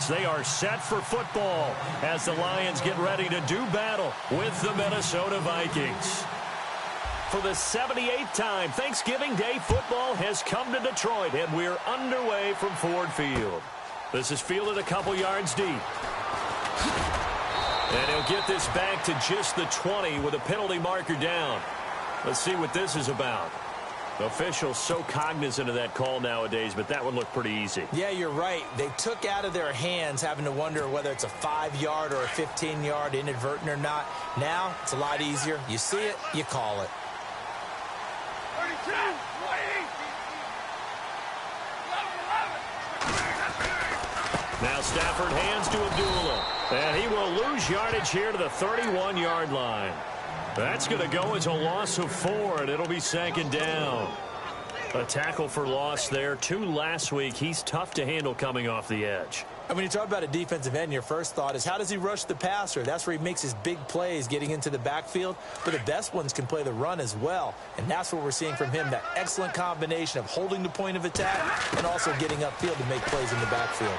They are set for football as the Lions get ready to do battle with the Minnesota Vikings. For the 78th time, Thanksgiving Day football has come to Detroit, and we're underway from Ford Field. This is fielded a couple yards deep. And he'll get this back to just the 20 with a penalty marker down. Let's see what this is about. Officials so cognizant of that call nowadays, but that one looked pretty easy. Yeah, you're right. They took out of their hands having to wonder whether it's a 5-yard or a 15-yard inadvertent or not. Now, it's a lot easier. You see it, you call it. Now Stafford hands to Abdullah. And he will lose yardage here to the 31-yard line. That's going to go as a loss of 4, and it'll be second down. A tackle for loss there. 2 last week. He's tough to handle coming off the edge. And when you talk about a defensive end, your first thought is, how does he rush the passer? That's where he makes his big plays getting into the backfield. But the best ones can play the run as well. And that's what we're seeing from him, that excellent combination of holding the point of attack and also getting upfield to make plays in the backfield.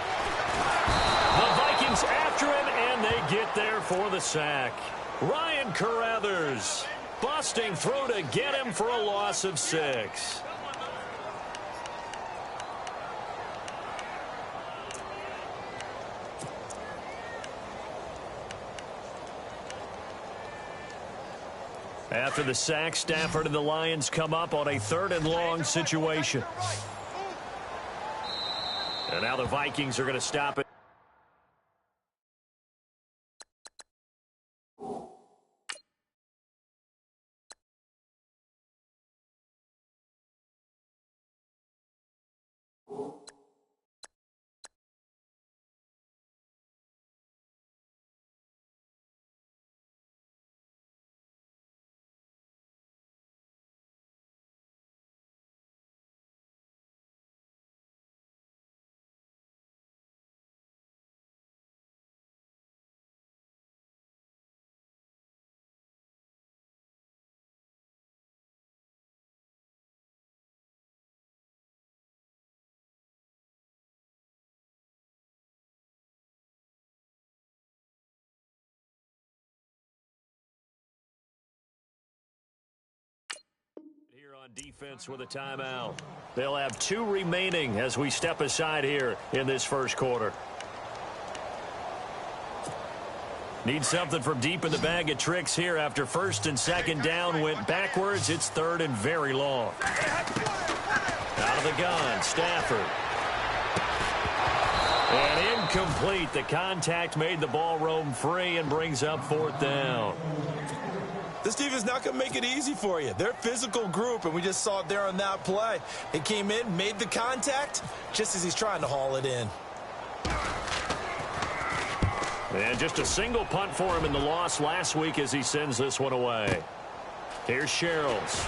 The Vikings after him, and they get there for the sack. Ryan Carruthers busting through to get him for a loss of 6. After the sack, Stafford and the Lions come up on a 3rd and long situation. And now the Vikings are going to stop it. Here on defense with a timeout. They'll have 2 remaining as we step aside here in this first quarter. Need something from deep in the bag of tricks here after 1st and 2nd down went backwards. It's 3rd and very long. Out of the gun, Stafford. And incomplete. The contact made the ball roam free and brings up 4th down. This defense is not going to make it easy for you. They're a physical group, and we just saw it there on that play. They came in, made the contact, just as he's trying to haul it in. And just a single punt for him in the loss last week as he sends this one away. Here's Sherrills.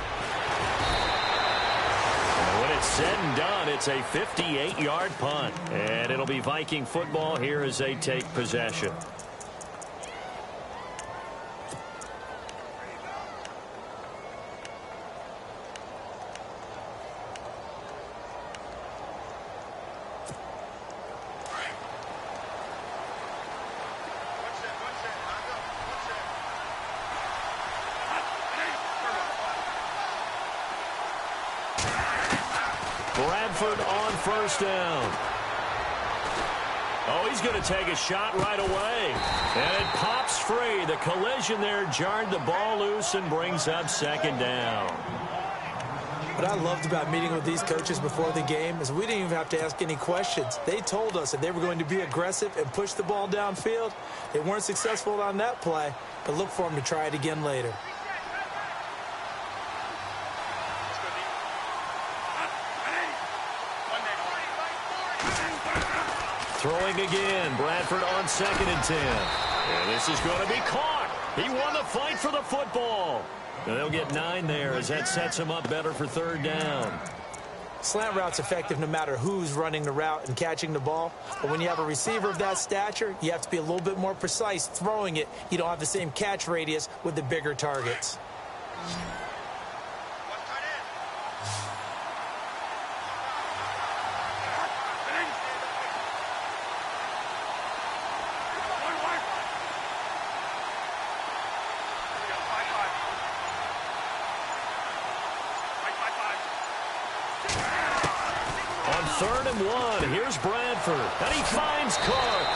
And when it's said and done, it's a 58-yard punt. And it'll be Viking football here as they take possession. Bradford on 1st down. Oh, he's going to take a shot right away. And it pops free. The collision there jarred the ball loose and brings up 2nd down. What I loved about meeting with these coaches before the game is we didn't even have to ask any questions. They told us that they were going to be aggressive and push the ball downfield. They weren't successful on that play, but look for them to try it again later. Throwing again. Bradford on 2nd and 10. And this is going to be caught. He won the fight for the football. And they'll get 9 there as that sets him up better for 3rd down. Slant route's effective no matter who's running the route and catching the ball. But when you have a receiver of that stature, you have to be a little bit more precise throwing it. You don't have the same catch radius with the bigger targets. 3rd and 1. Here's Bradford, and he finds Cook.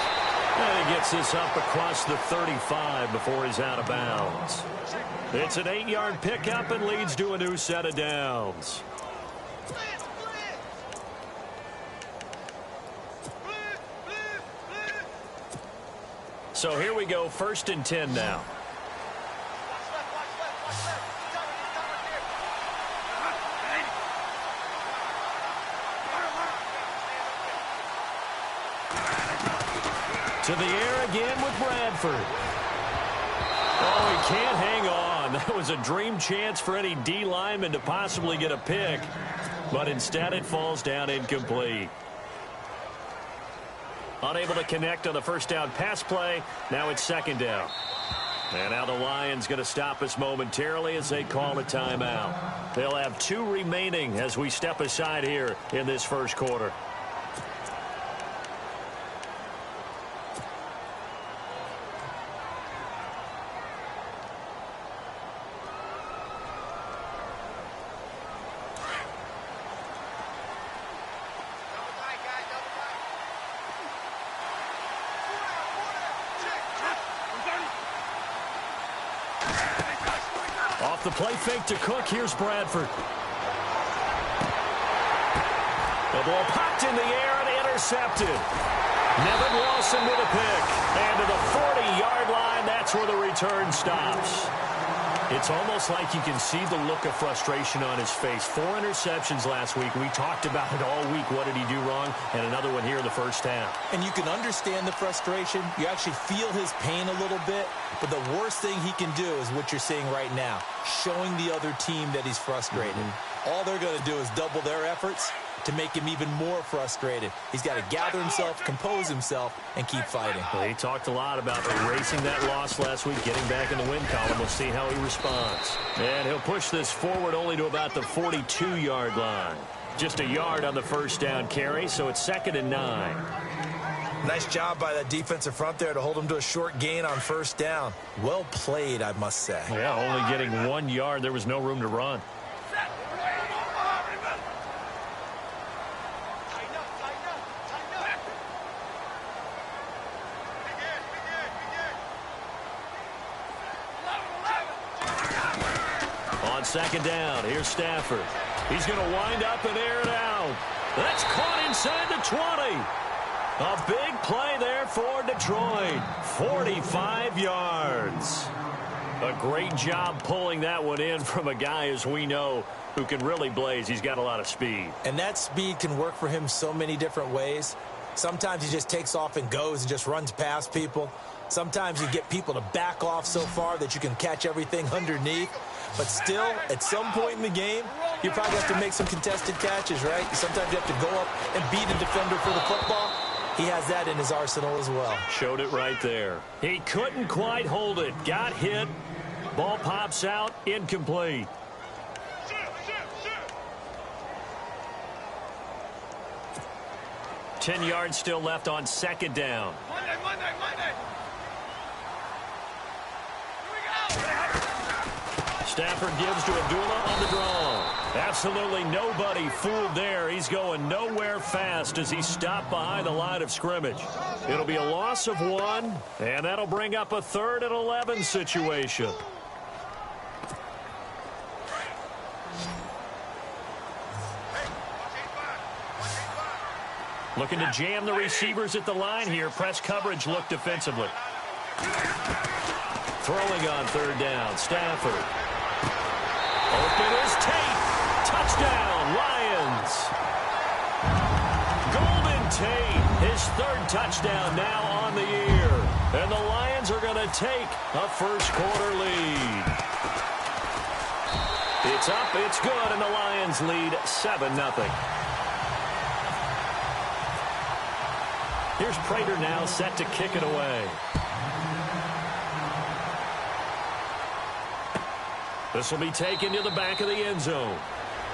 And he gets this up across the 35 before he's out of bounds. It's an 8-yard pickup and leads to a new set of downs. So here we go, 1st and 10 now. To the air again with Bradford. Oh, he can't hang on. That was a dream chance for any D lineman to possibly get a pick. But instead it falls down incomplete. Unable to connect on the first down pass play. Now it's 2nd down. And now the Lions going to stop us momentarily as they call a timeout. They'll have 2 remaining as we step aside here in this first quarter. Off the play fake to Cook. Here's Bradford. The ball popped in the air and intercepted. Nevin Lawson with a pick. And to the 40-yard line, that's where the return stops. It's almost like you can see the look of frustration on his face. 4 interceptions last week. We talked about it all week. What did he do wrong? And another one here in the first half. And you can understand the frustration. You actually feel his pain a little bit. But the worst thing he can do is what you're seeing right now, showing the other team that he's frustrated. All they're going to do is double their efforts to make him even more frustrated. He's got to gather himself, compose himself, and keep fighting. Well, he talked a lot about erasing that loss last week, getting back in the win column. We'll see how he responds. And he'll push this forward only to about the 42-yard line. Just a yard on the first down carry, so it's 2nd and 9. Nice job by that defensive front there to hold him to a short gain on first down. Well played, I must say. Yeah, only getting 1 yard. There was no room to run. On 2nd down, here's Stafford. He's going to wind up and air it out. That's caught inside the 20. A big play there for Detroit. 45 yards. A great job pulling that one in from a guy, as we know, who can really blaze. He's got a lot of speed. And that speed can work for him so many different ways. Sometimes he just takes off and goes and just runs past people. Sometimes you get people to back off so far that you can catch everything underneath. But still, at some point in the game, you probably have to make some contested catches, right? Sometimes you have to go up and beat a defender for the football. He has that in his arsenal as well. Showed it right there. He couldn't quite hold it. Got hit. Ball pops out. Incomplete. – 10 yards still left on 2nd down. Monday. Stafford gives to Abdullah on the draw. Absolutely nobody fooled there. He's going nowhere fast as he stopped behind the line of scrimmage. It'll be a loss of 1, and that'll bring up a 3rd and 11 situation. Looking to jam the receivers at the line here. Press coverage look defensively. Throwing on 3rd down, Stafford. Open is Tate. Touchdown, Lions. Golden Tate, his 3rd touchdown now on the year. And the Lions are going to take a first-quarter lead. It's up, it's good, and the Lions lead 7-0. Here's Prater now set to kick it away. This will be taken to the back of the end zone.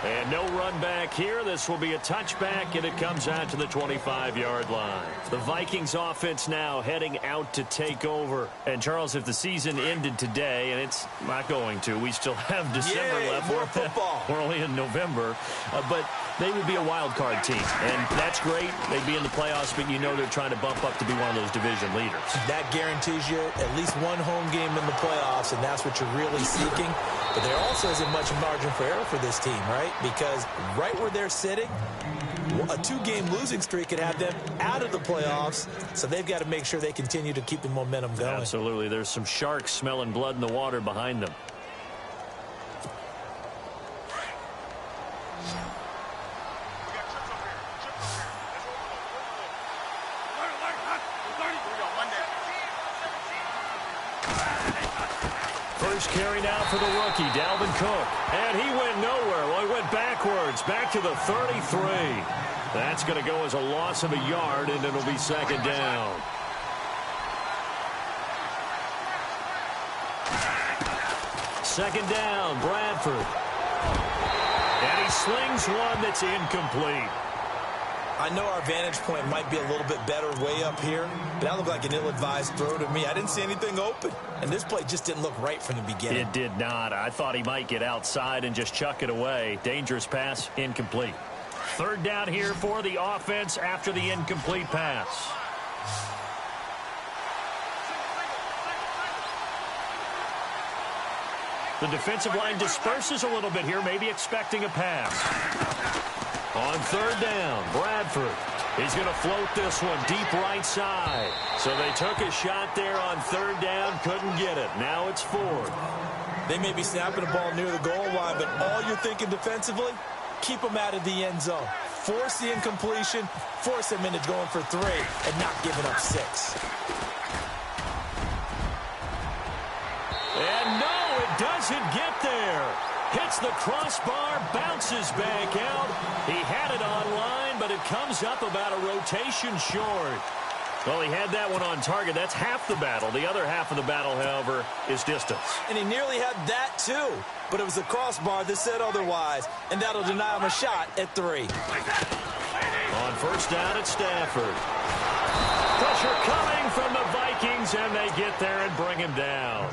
And no run back here. This will be a touchback, and it comes out to the 25-yard line. The Vikings offense now heading out to take over. And, Charles, if the season ended today, and it's not going to, we still have December left. More football. We're only in November. But they would be a wild card team, and that's great. They'd be in the playoffs, but you know they're trying to bump up to be one of those division leaders. That guarantees you at least one home game in the playoffs, and that's what you're really seeking. But there also isn't much margin for error for this team, right? Because right where they're sitting, a 2-game losing streak could have them out of the playoffs, so they've got to make sure they continue to keep the momentum going. Absolutely. There's some sharks smelling blood in the water behind them. First carry now for the rookie, Dalvin Cook. And he went nowhere. Well, he went backwards, back to the 33. That's going to go as a loss of a yard, and it'll be second down. Second down, Bradford. And he slings one that's incomplete. I know our vantage point might be a little bit better way up here, but that looked like an ill-advised throw to me. I didn't see anything open, and this play just didn't look right from the beginning. It did not. I thought he might get outside and just chuck it away. Dangerous pass, incomplete. Third down here for the offense after the incomplete pass. The defensive line disperses a little bit here, maybe expecting a pass. On third down, Bradford. He's going to float this one deep right side. So they took a shot there on third down, couldn't get it. Now it's fourth. They may be snapping the ball near the goal line, but all you're thinking defensively, keep them out of the end zone. Force the incompletion, force them into going for 3 and not giving up 6. And no, it doesn't get there. Hits the crossbar, bounces back out. He had it on line, but it comes up about a rotation short. Well, he had that one on target. That's half the battle. The other half of the battle, however, is distance. And he nearly had that, too. But it was the crossbar that said otherwise, and that'll deny him a shot at 3. On first down at Stafford. Pressure coming from the Vikings, and they get there and bring him down.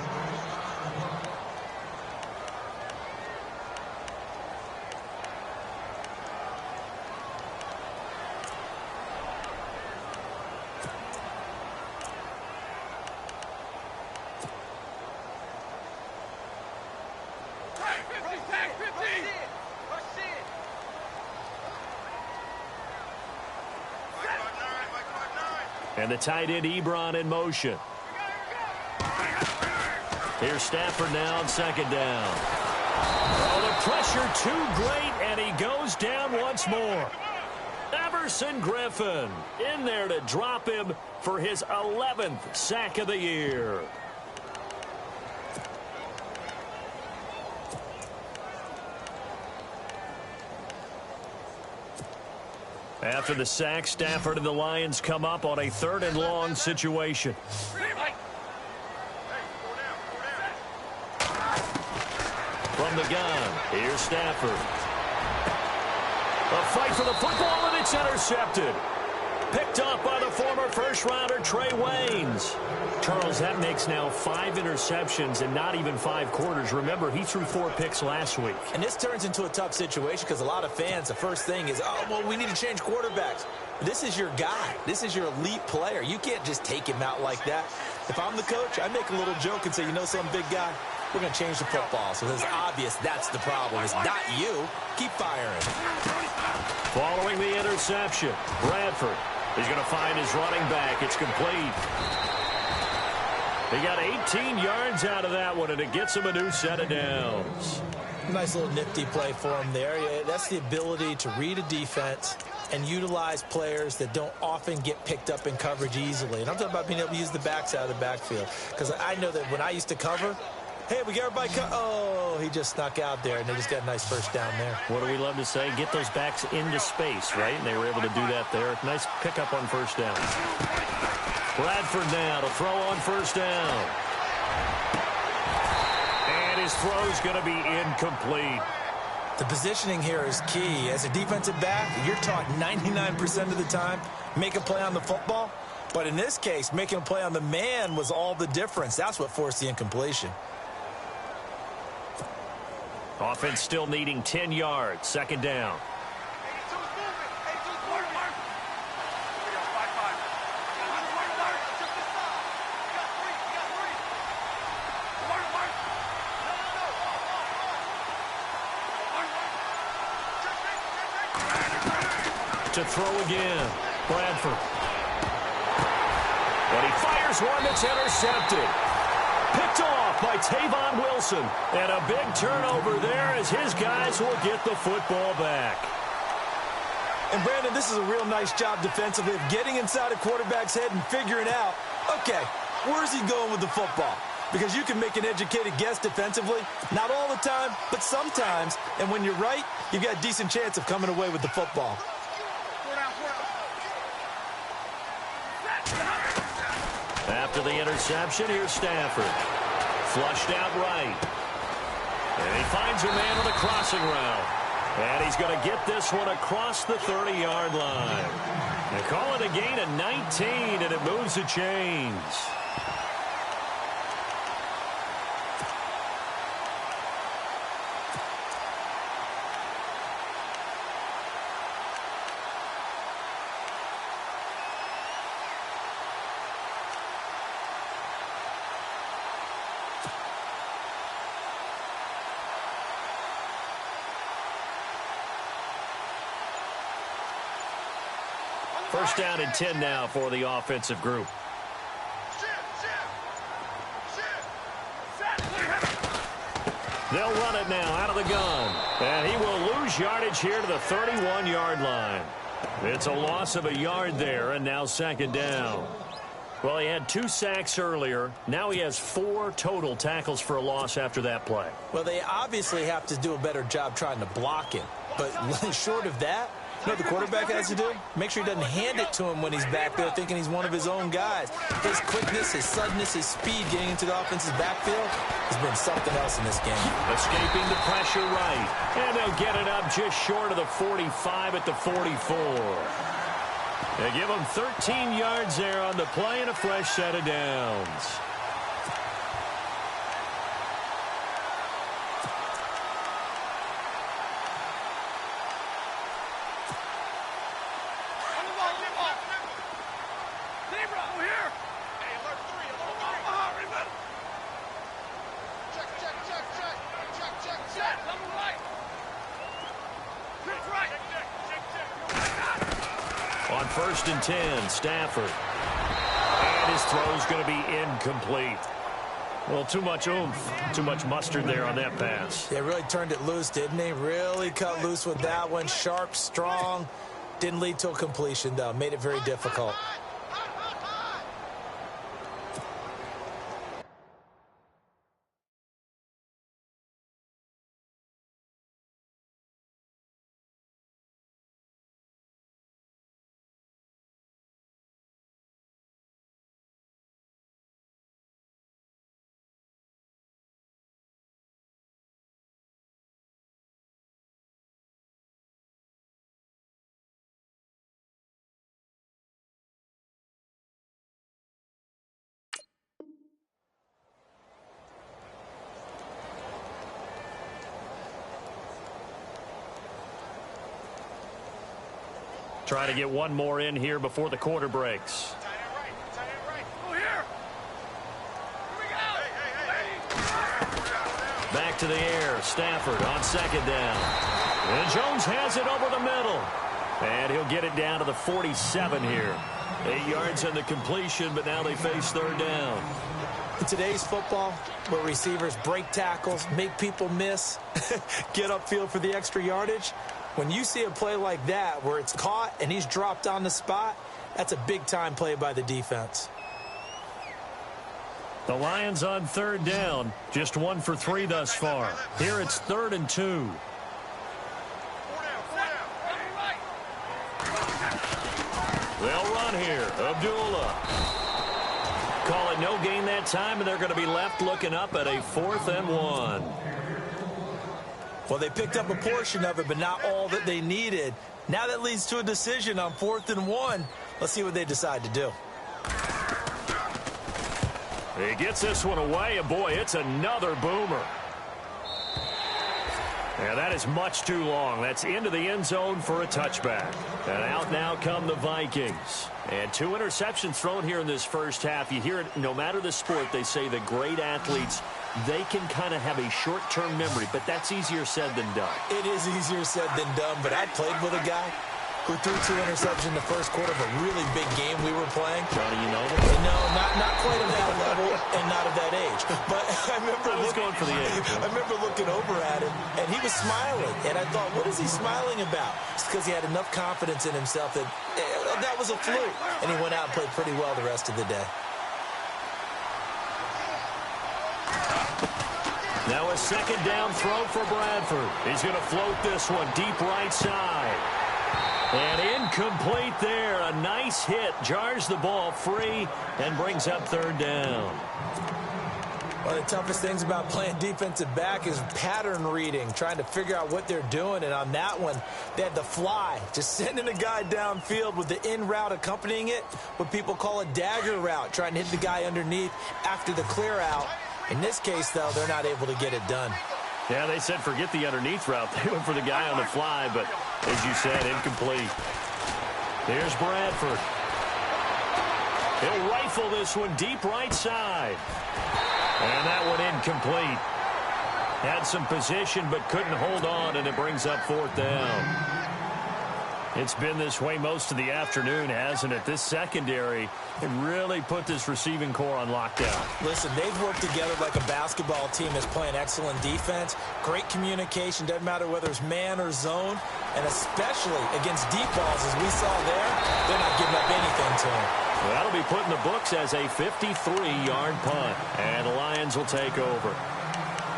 And the tight end, Ebron, in motion. Here's Stafford now on second down. Oh, the pressure too great, and he goes down once more. Everson Griffin in there to drop him for his 11th sack of the year. After the sack, Stafford and the Lions come up on a 3rd and long situation. From the gun, here's Stafford. A fight for the football, and it's intercepted. Picked up by the former first-rounder Trey Waynes. Charles, that makes now 5 interceptions in not even 5 quarters. Remember, he threw 4 picks last week. And this turns into a tough situation because a lot of fans, the first thing is, oh, well, we need to change quarterbacks. This is your guy. This is your elite player. You can't just take him out like that. If I'm the coach, I make a little joke and say, you know some big guy, we're going to change the football. So it's obvious that's the problem. It's not you. Keep firing. Following the interception, Bradford. He's going to find his running back. It's complete. He got 18 yards out of that one, and it gets him a new set of downs. Nice little nifty play for him there. Yeah, that's the ability to read a defense and utilize players that don't often get picked up in coverage easily. And I'm talking about being able to use the backs out of the backfield. Because I know that when I used to cover, hey, we got everybody oh, he just snuck out there, and they just got a nice first down there. What do we love to say? Get those backs into space, right? And they were able to do that there. Nice pickup on first down. Bradford now to throw on first down. And his throw's going to be incomplete. The positioning here is key. As a defensive back, you're taught 99% of the time, make a play on the football. But in this case, making a play on the man was all the difference. That's what forced the incompletion. Offense still needing 10 yards. Second down. to throw again. Bradford. But he fires one that's intercepted. Picked off by Tavon Wilson. And a big turnover there as his guys will get the football back. And, Brandon, this is a real nice job defensively of getting inside a quarterback's head and figuring out, okay, where's he going with the football? Because you can make an educated guess defensively. Not all the time, but sometimes. And when you're right, you've got a decent chance of coming away with the football. After the interception, here's Stafford. Flushed out right. And he finds a man on the crossing route. And he's going to get this one across the 30-yard line. They call it a gain of 19, and it moves the chains. First down and 10 now for the offensive group. They'll run it now out of the gun. And he will lose yardage here to the 31-yard line. It's a loss of a yard there, and now second down. Well, he had 2 sacks earlier. Now he has 4 total tackles for a loss after that play. Well, they obviously have to do a better job trying to block him. But short of that, you know what the quarterback has to do? Make sure he doesn't hand it to him when he's back there thinking he's one of his own guys. His quickness, his suddenness, his speed getting into the offense's backfield has been something else in this game. Escaping the pressure right. And they'll get it up just short of the 45 at the 44. They give him 13 yards there on the play and a fresh set of downs. On 1st and 10, Stafford. And his throw's going to be incomplete. Well, too much oomph, too much mustard there on that pass. They really turned it loose, didn't they? Really cut loose with that one. Sharp, strong. Didn't lead to a completion, though. Made it very difficult. Trying to get one more in here before the quarter breaks. Back to the air. Stafford on second down. And Jones has it over the middle. And he'll get it down to the 47 here. 8 yards on the completion, but now they face third down. In today's football, where receivers break tackles, make people miss, get upfield for the extra yardage, when you see a play like that where it's caught and he's dropped on the spot, that's a big-time play by the defense. The Lions on third down, just 1 for 3 thus far. Here it's 3rd and 2. They'll run here. Abdullah. Call it no gain that time, and they're going to be left looking up at a 4th and 1. Well, they picked up a portion of it, but not all that they needed. Now that leads to a decision on 4th and 1. Let's see what they decide to do. He gets this one away, and boy, it's another boomer. Yeah, that is much too long. That's into the end zone for a touchback. And out now come the Vikings. And 2 interceptions thrown here in this first half. You hear it, no matter the sport, they say the great athletes, they can kind of have a short-term memory, but that's easier said than done. It is easier said than done, but I played with a guy who threw 2 interceptions in the first quarter of a really big game we were playing. Johnny, you know them? No, not quite of that level and not of that age. But I remember going for the age. I remember looking over at him, and he was smiling. And I thought, what is he smiling about? It's because he had enough confidence in himself that that was a fluke. And he went out and played pretty well the rest of the day. Now a second down throw for Bradford. He's going to float this one deep right side. And incomplete there. A nice hit. Jars the ball free and brings up third down. One of the toughest things about playing defensive back is pattern reading, trying to figure out what they're doing. And on that one, they had the fly, just sending a guy downfield with the in route accompanying it, what people call a dagger route, trying to hit the guy underneath after the clear out. In this case, though, they're not able to get it done. Yeah, they said forget the underneath route. They went for the guy on the fly, but as you said, incomplete. Here's Bradford. He'll rifle this one deep right side. And that one incomplete. Had some position but couldn't hold on, and it brings up fourth down. It's been this way most of the afternoon, hasn't it? This secondary really put this receiving core on lockdown. Listen, they've worked together like a basketball team that's playing excellent defense. Great communication, doesn't matter whether it's man or zone. And especially against deep balls, as we saw there, they're not giving up anything to him. Well, that'll be put in the books as a 53-yard punt. And the Lions will take over.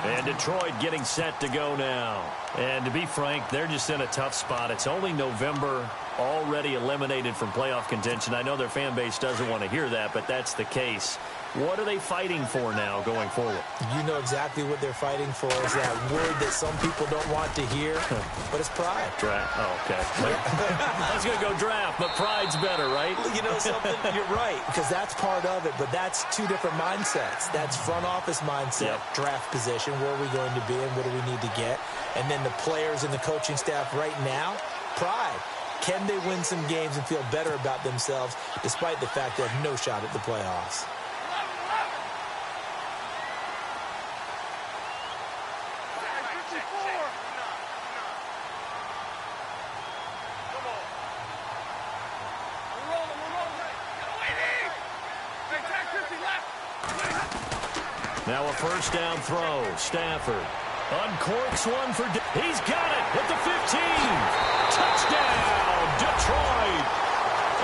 And Detroit getting set to go now. And to be frank, they're just in a tough spot. It's only November, already eliminated from playoff contention. I know their fan base doesn't want to hear that, but that's the case. What are they fighting for now going forward? You know exactly what they're fighting for is that word that some people don't want to hear, but it's pride. Draft. Oh, okay. I was going to go draft, but pride's better, right? You know something? You're right, because that's part of it, but that's two different mindsets. That's front office mindset, draft position, where are we going to be and what do we need to get? And then the players and the coaching staff right now, pride. Can they win some games and feel better about themselves despite the fact they have no shot at the playoffs? Now a first down throw. Stafford uncorks one for... He's got it at the 15. Touchdown, Detroit.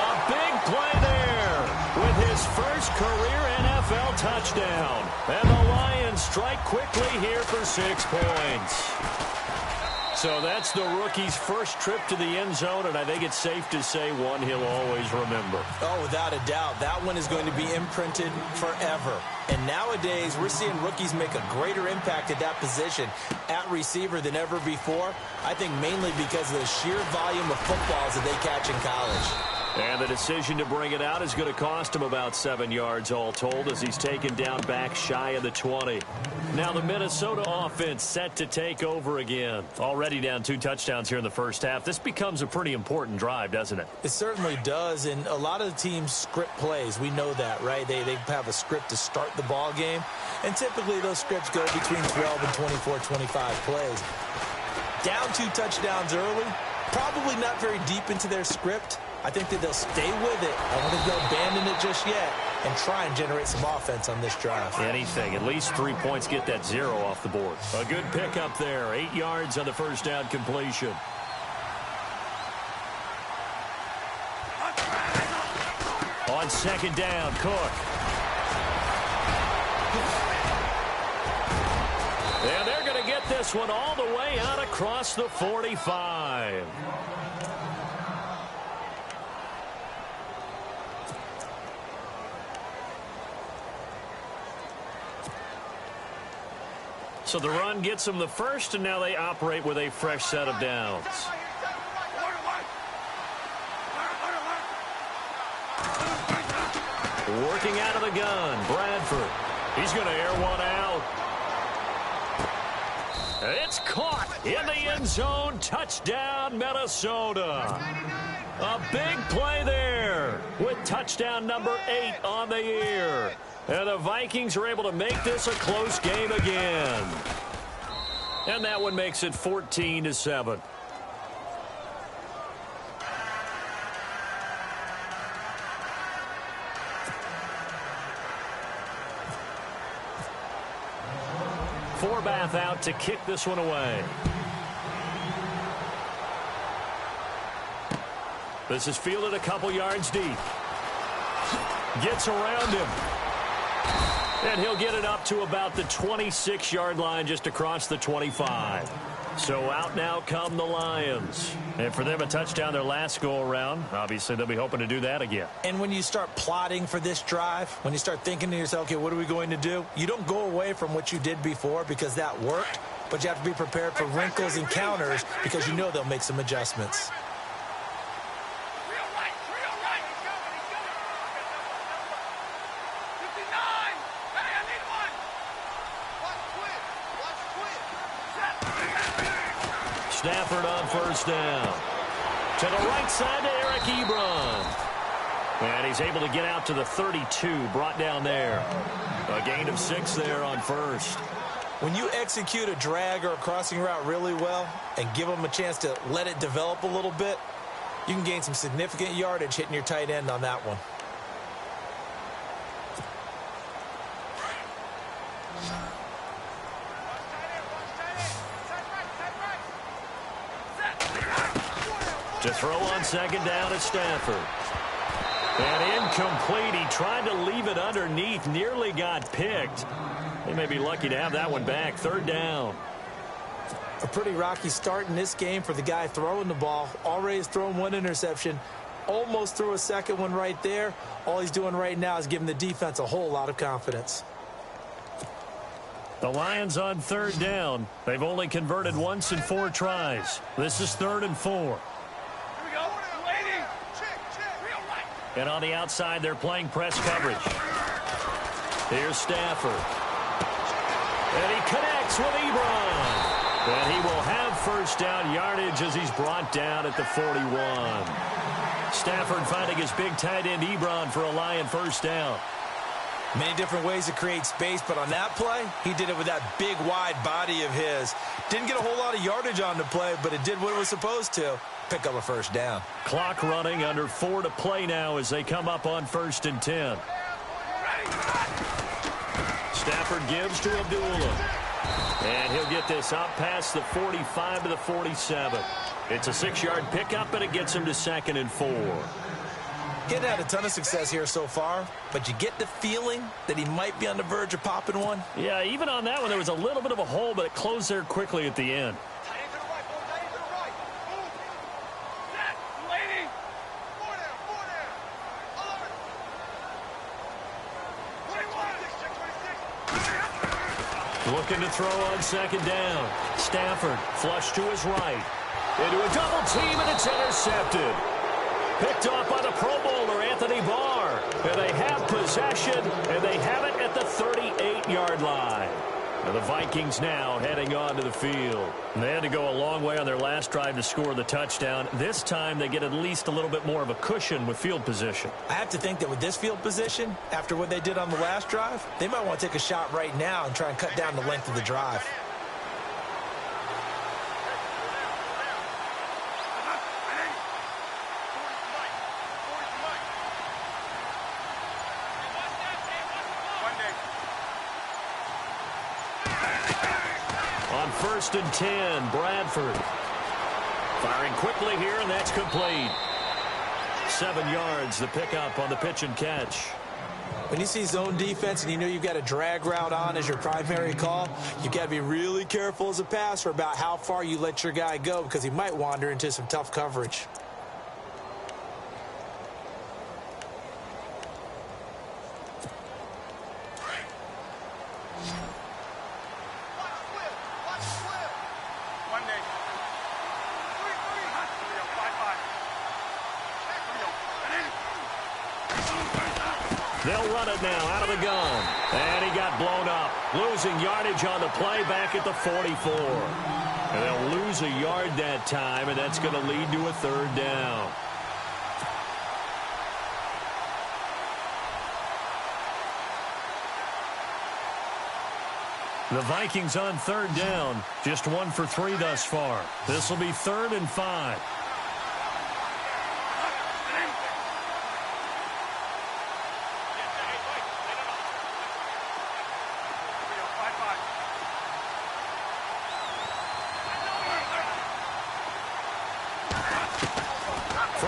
A big play there with his first career NFL touchdown. And the Lions strike quickly here for 6 points. So that's the rookie's first trip to the end zone, and I think it's safe to say one he'll always remember. Oh, without a doubt. That one is going to be imprinted forever. And nowadays, we're seeing rookies make a greater impact at that position at receiver than ever before. I think mainly because of the sheer volume of footballs that they catch in college. And the decision to bring it out is going to cost him about 7 yards all told as he's taken down back shy of the 20. Now the Minnesota offense set to take over again. Already down 2 touchdowns here in the first half. This becomes a pretty important drive, doesn't it? It certainly does, and a lot of the teams script plays. We know that, right? They have a script to start the ball game, and typically those scripts go between 12 and 24, 25 plays. Down 2 touchdowns early, probably not very deep into their script. I think that they'll stay with it. I don't think they'll abandon it just yet and try and generate some offense on this drive. Anything. At least 3 points, get that 0 off the board. A good pickup there. 8 yards on the first down completion. On second down, Cook. And they're going to get this one all the way out across the 45. So the run gets them the first, and now they operate with a fresh set of downs. Working out of the gun, Bradford. He's going to air one out. It's caught in the end zone. Touchdown, Minnesota. A big play there with touchdown number 8 on the year. And the Vikings are able to make this a close game again. And that one makes it 14-7. Forbath out to kick this one away. This is fielded a couple yards deep. Gets around him. And he'll get it up to about the 26-yard line, just across the 25. So out now come the Lions. And for them, a touchdown their last go-around. Obviously, they'll be hoping to do that again. And when you start plotting for this drive, when you start thinking to yourself, okay, what are we going to do? You don't go away from what you did before because that worked, but you have to be prepared for wrinkles and counters because you know they'll make some adjustments. Stafford on first down. To the right side to Eric Ebron. And he's able to get out to the 32, brought down there. A gain of 6 there on first. When you execute a drag or a crossing route really well and give them a chance to let it develop a little bit, you can gain some significant yardage hitting your tight end on that one. To throw on second down at Stafford. And incomplete. He tried to leave it underneath. Nearly got picked. They may be lucky to have that one back. Third down. A pretty rocky start in this game for the guy throwing the ball. Already has thrown one interception. Almost threw a second one right there. All he's doing right now is giving the defense a whole lot of confidence. The Lions on third down. They've only converted once in 4 tries. This is 3rd and 4. And on the outside, they're playing press coverage. Here's Stafford. And he connects with Ebron. And he will have first down yardage as he's brought down at the 41. Stafford finding his big tight end Ebron for a Lion first down. Many different ways to create space, but on that play, he did it with that big, wide body of his. Didn't get a whole lot of yardage on the play, but it did what it was supposed to. Pick up a first down. Clock running, under 4 to play now as they come up on 1st and 10. Stafford gives to Abdullah. And he'll get this up past the 45 to the 47. It's a 6-yard pickup, and it gets him to 2nd and 4. He hadn't had a ton of success here so far, but you get the feeling that he might be on the verge of popping one. Yeah, even on that one, there was a little bit of a hole, but it closed there quickly at the end. Looking to throw on second down. Stafford flush to his right. Into a double team, and it's intercepted. Picked off by the Pro Bowler, Anthony Barr. And they have possession, and they have it at the 38-yard line. And the Vikings now heading onto the field. They had to go a long way on their last drive to score the touchdown. This time they get at least a little bit more of a cushion with field position. I have to think that with this field position, after what they did on the last drive, they might want to take a shot right now and try and cut down the length of the drive. On 1st and 10, Bradford. Firing quickly here, and that's complete. 7 yards, the pickup on the pitch and catch. When you see zone defense and you know you've got a drag route on as your primary call, you've got to be really careful as a passer about how far you let your guy go because he might wander into some tough coverage. They'll run it now out of the gun. And he got blown up. Losing yardage on the play back at the 44. And they'll lose a yard that time, and that's going to lead to a 3rd down. The Vikings on 3rd down. Just 1 for 3 thus far. This will be 3rd and 5.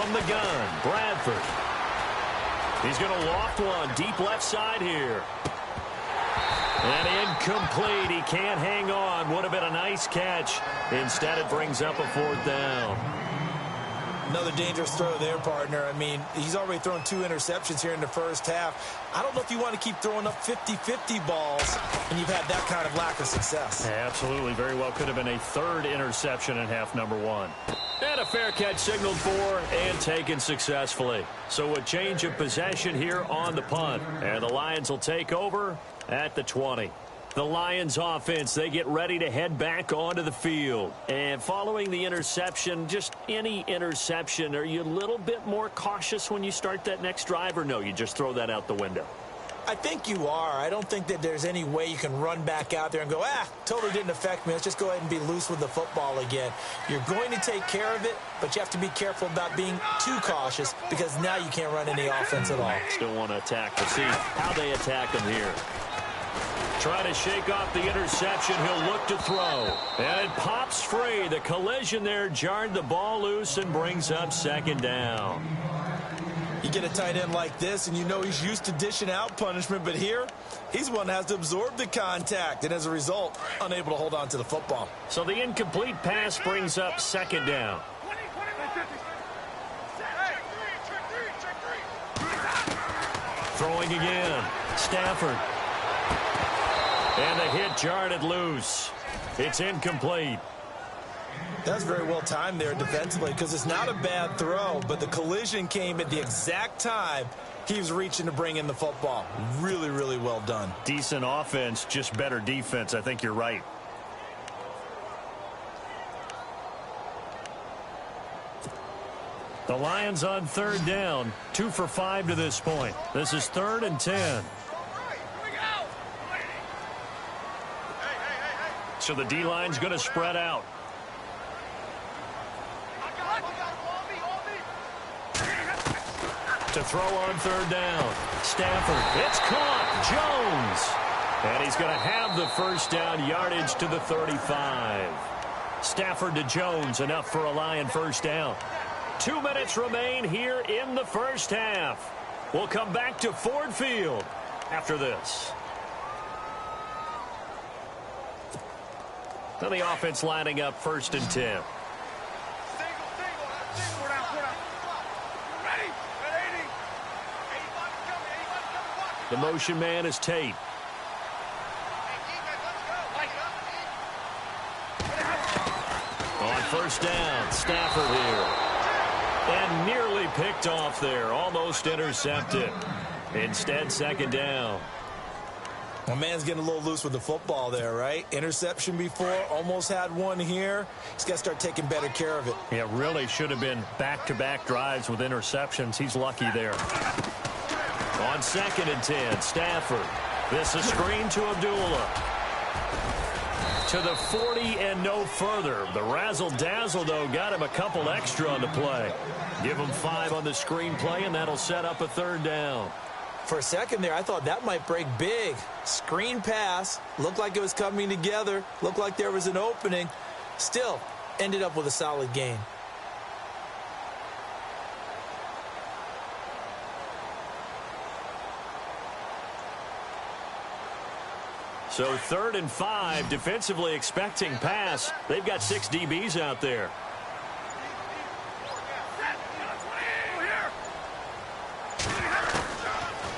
From the gun, Bradford. He's going to loft one deep left side here. And incomplete. He can't hang on. Would have been a nice catch. Instead, it brings up a fourth down. Another dangerous throw there, partner. I mean, he's already thrown 2 interceptions here in the first half. I don't know if you want to keep throwing up 50-50 balls when you've had that kind of lack of success. Yeah, absolutely. Very well could have been a 3rd interception in half number 1. And a fair catch signaled for and taken successfully. So a change of possession here on the punt. And the Lions will take over at the 20. The Lions offense, they get ready to head back onto the field. And following the interception, just any interception, are you a little bit more cautious when you start that next drive, or no, you just throw that out the window? I think you are. I don't think that there's any way you can run back out there and go, totally didn't affect me. Let's just go ahead and be loose with the football again. You're going to take care of it, but you have to be careful about being too cautious because now you can't run any offense at all. Still want to attack. We'll see how they attack him here. Try to shake off the interception. He'll look to throw. And it pops free. The collision there jarred the ball loose and brings up 2nd down. You get a tight end like this, and you know he's used to dishing out punishment, but here, he's the one that has to absorb the contact, and as a result, unable to hold on to the football. So the incomplete pass brings up 2nd down. Throwing again. Stafford. And the hit jarred it loose. It's incomplete. That's very well timed there defensively because it's not a bad throw, but the collision came at the exact time he was reaching to bring in the football. Really, really well done. Decent offense, just better defense. I think you're right. The Lions on 3rd down, 2 for 5 to this point. This is 3rd and 10. So the D-line's going to spread out. To throw on 3rd down. Stafford. It's caught. Jones. And he's going to have the first down yardage to the 35. Stafford to Jones. Enough for a Lion first down. 2 minutes remain here in the first half. We'll come back to Ford Field after this. Now the offense lining up 1st and 10. The motion man is Tate. On 1st down, Stafford here. And nearly picked off there. Almost intercepted. Instead, 2nd down. My man's getting a little loose with the football there, right? Interception before, almost had one here. He's got to start taking better care of it. Yeah, really should have been back-to-back drives with interceptions. He's lucky there. On 2nd and 10, Stafford. This is screen to Abdullah. To the 40 and no further. The razzle-dazzle, though, got him a couple extra on the play. Give him 5 on the screen play, and that'll set up a 3rd down. For a second there, I thought that might break big. Screen pass. Looked like it was coming together. Looked like there was an opening. Still, ended up with a solid gain. So 3rd and 5, defensively expecting pass. They've got 6 DBs out there.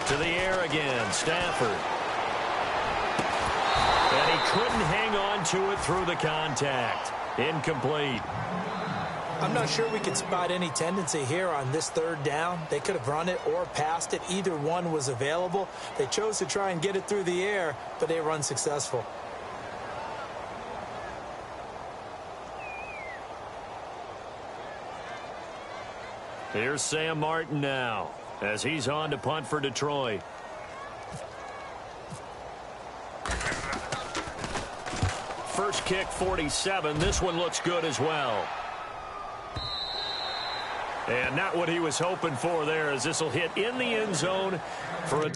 To the air again, Stafford. And he couldn't hang on to it through the contact. Incomplete. I'm not sure we could spot any tendency here on this 3rd down. They could have run it or passed it. Either one was available. They chose to try and get it through the air, but they were unsuccessful. Here's Sam Martin now as he's on to punt for Detroit. First kick, 47. This one looks good as well. And not what he was hoping for there, as this will hit in the end zone for a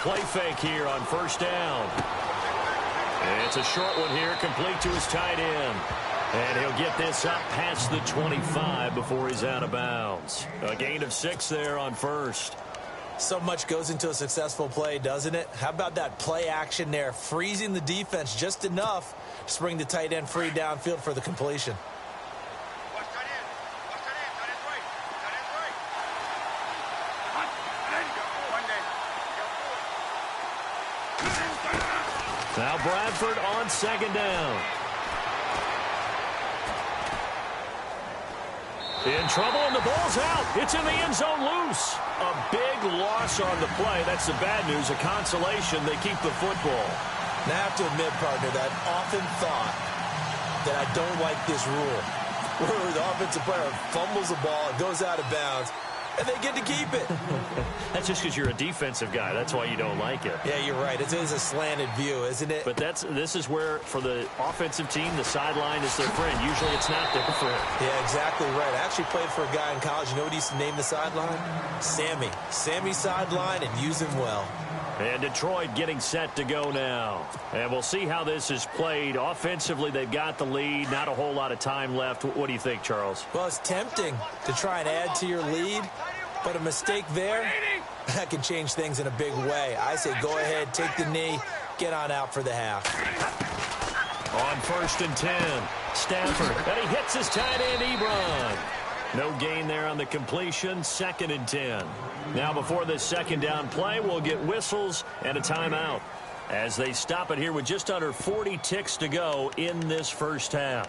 play fake here on first down. It's a short one here, complete to his tight end. And he'll get this up past the 25 before he's out of bounds. A gain of 6 there on first. So much goes into a successful play, doesn't it? How about that play action there, freezing the defense just enough to bring the tight end free downfield for the completion. Now Bradford on second down. In trouble, and the ball's out. It's in the end zone loose. A big loss on the play. That's the bad news. A consolation. They keep the football. Now, I have to admit, partner, that I've often thought that I don't like this rule, where the offensive player fumbles the ball, it goes out of bounds, and they get to keep it. That's just because you're a defensive guy. That's why you don't like it. Yeah, you're right. It is a slanted view, isn't it? But this is where, for the offensive team, the sideline is their friend. Usually it's not their friend. Yeah, exactly right. I actually played for a guy in college. You know what he used to name the sideline? Sammy. Sammy sideline, and use him well. And Detroit getting set to go now. And we'll see how this is played. Offensively, they've got the lead. Not a whole lot of time left. What do you think, Charles? Well, it's tempting to try and add to your lead, but a mistake there, that can change things in a big way. I say go ahead, take the knee, get on out for the half. On 1st and 10, Stafford. And he hits his tight end, Ebron. No gain there on the completion. 2nd and 10. Now before this second down play, we'll get whistles and a timeout as they stop it here with just under 40 ticks to go in this first half.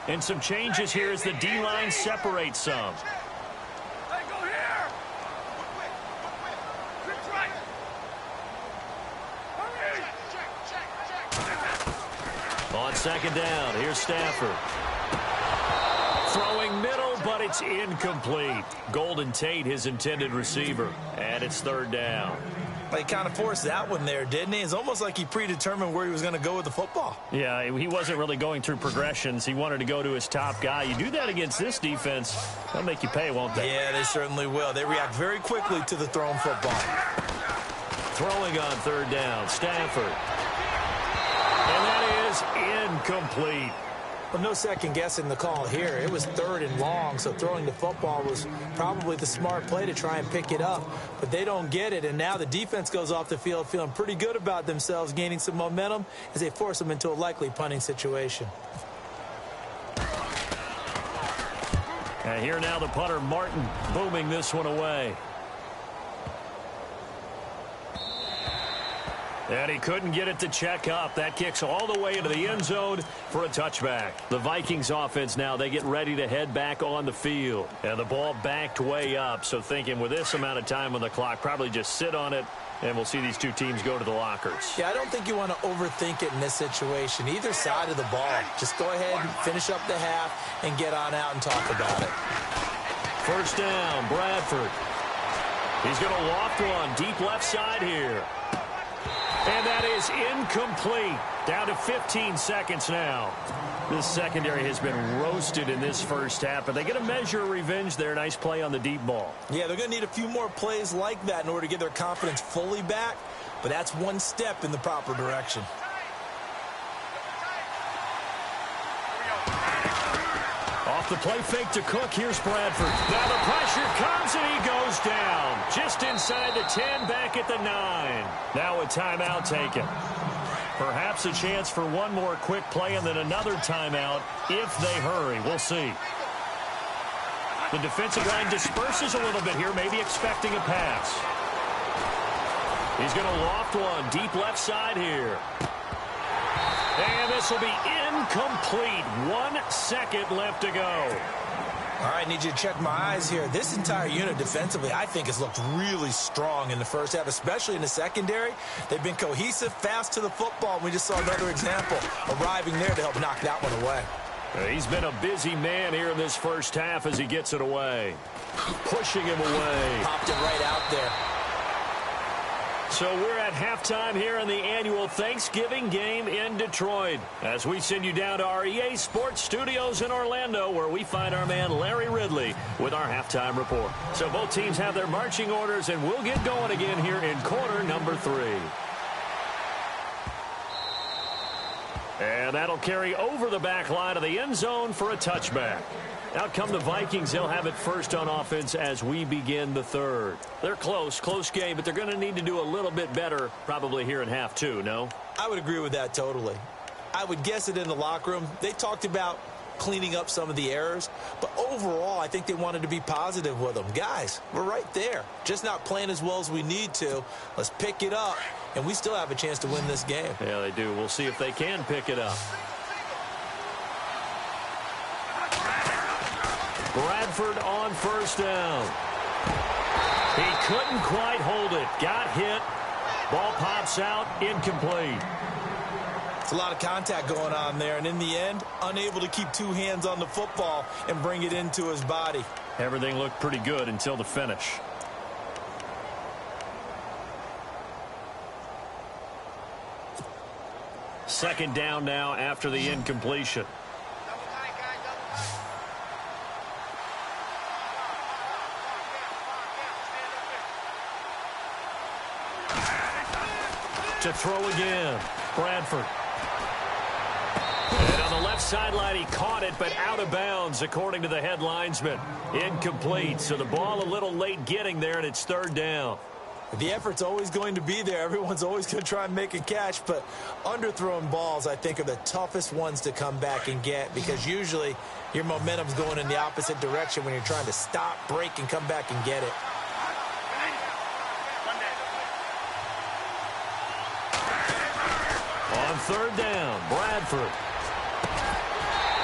And some changes here as the D-line separates some. On second down, here's Stafford. Throwing middle, but it's incomplete. Golden Tate, his intended receiver. And it's 3rd down. He kind of forced that one there, didn't he? It's almost like he predetermined where he was going to go with the football. Yeah, he wasn't really going through progressions. He wanted to go to his top guy. You do that against this defense, they'll make you pay, won't they? Yeah, they certainly will. They react very quickly to the thrown football. Throwing on 3rd down, Stafford. And that is incomplete. Well, no second guessing the call here. It was 3rd and long, so throwing the football was probably the smart play to try and pick it up. But they don't get it, and now the defense goes off the field feeling pretty good about themselves, gaining some momentum as they force them into a likely punting situation. And here now the punter, Martin, booming this one away. And he couldn't get it to check up. That kicks all the way into the end zone for a touchback. The Vikings offense now, they get ready to head back on the field. And the ball backed way up. So thinking with this amount of time on the clock, probably just sit on it, and we'll see these two teams go to the lockers. Yeah, I don't think you want to overthink it in this situation. Either side of the ball. Just go ahead and finish up the half and get on out and talk about it. 1st down, Bradford. He's going to loft one deep left side here. And that is incomplete. Down to 15 seconds now. This secondary has been roasted in this first half, but they get a measure of revenge there. Nice play on the deep ball. Yeah, they're going to need a few more plays like that in order to get their confidence fully back, but that's one step in the proper direction. Off the play fake to Cook. Here's Bradford. Now the pressure comes, and he goes down. Just inside the 10, back at the 9. Now a timeout taken. Perhaps a chance for one more quick play and then another timeout if they hurry. We'll see. The defensive line disperses a little bit here, maybe expecting a pass. He's going to loft one deep left side here. And this will be incomplete. 1 second left to go. All right, I need you to check my eyes here. This entire unit defensively, I think, has looked really strong in the first half, especially in the secondary. They've been cohesive, fast to the football, and we just saw another example arriving there to help knock that one away. He's been a busy man here in this first half as he gets it away. Pushing him away. Popped it right out there. So we're at halftime here in the annual Thanksgiving game in Detroit as we send you down to our EA Sports Studios in Orlando where we find our man Larry Ridley with our halftime report. So both teams have their marching orders and we'll get going again here in quarter number 3. And that'll carry over the back line of the end zone for a touchback. Out come the Vikings. They'll have it first on offense as we begin the third. They're close game, but they're going to need to do a little bit better probably here in half 2, no? I would agree with that totally. I would guess it in the locker room. They talked about cleaning up some of the errors, but overall, I think they wanted to be positive with them. Guys, we're right there. Just not playing as well as we need to. Let's pick it up, and we still have a chance to win this game. Yeah, they do. We'll see if they can pick it up. Bradford on first down. He couldn't quite hold it. Got hit. Ball pops out. Incomplete. It's a lot of contact going on there, and in the end, unable to keep two hands on the football and bring it into his body. Everything looked pretty good until the finish. Second down now after the incompletion. To throw again, Bradford. And on the left sideline, he caught it, but out of bounds, according to the head linesman. Incomplete, so the ball a little late getting there, and it's third down. The effort's always going to be there. Everyone's always going to try and make a catch, but underthrown balls, I think, are the toughest ones to come back and get because usually your momentum's going in the opposite direction when you're trying to stop, break, and come back and get it. On third down, Bradford.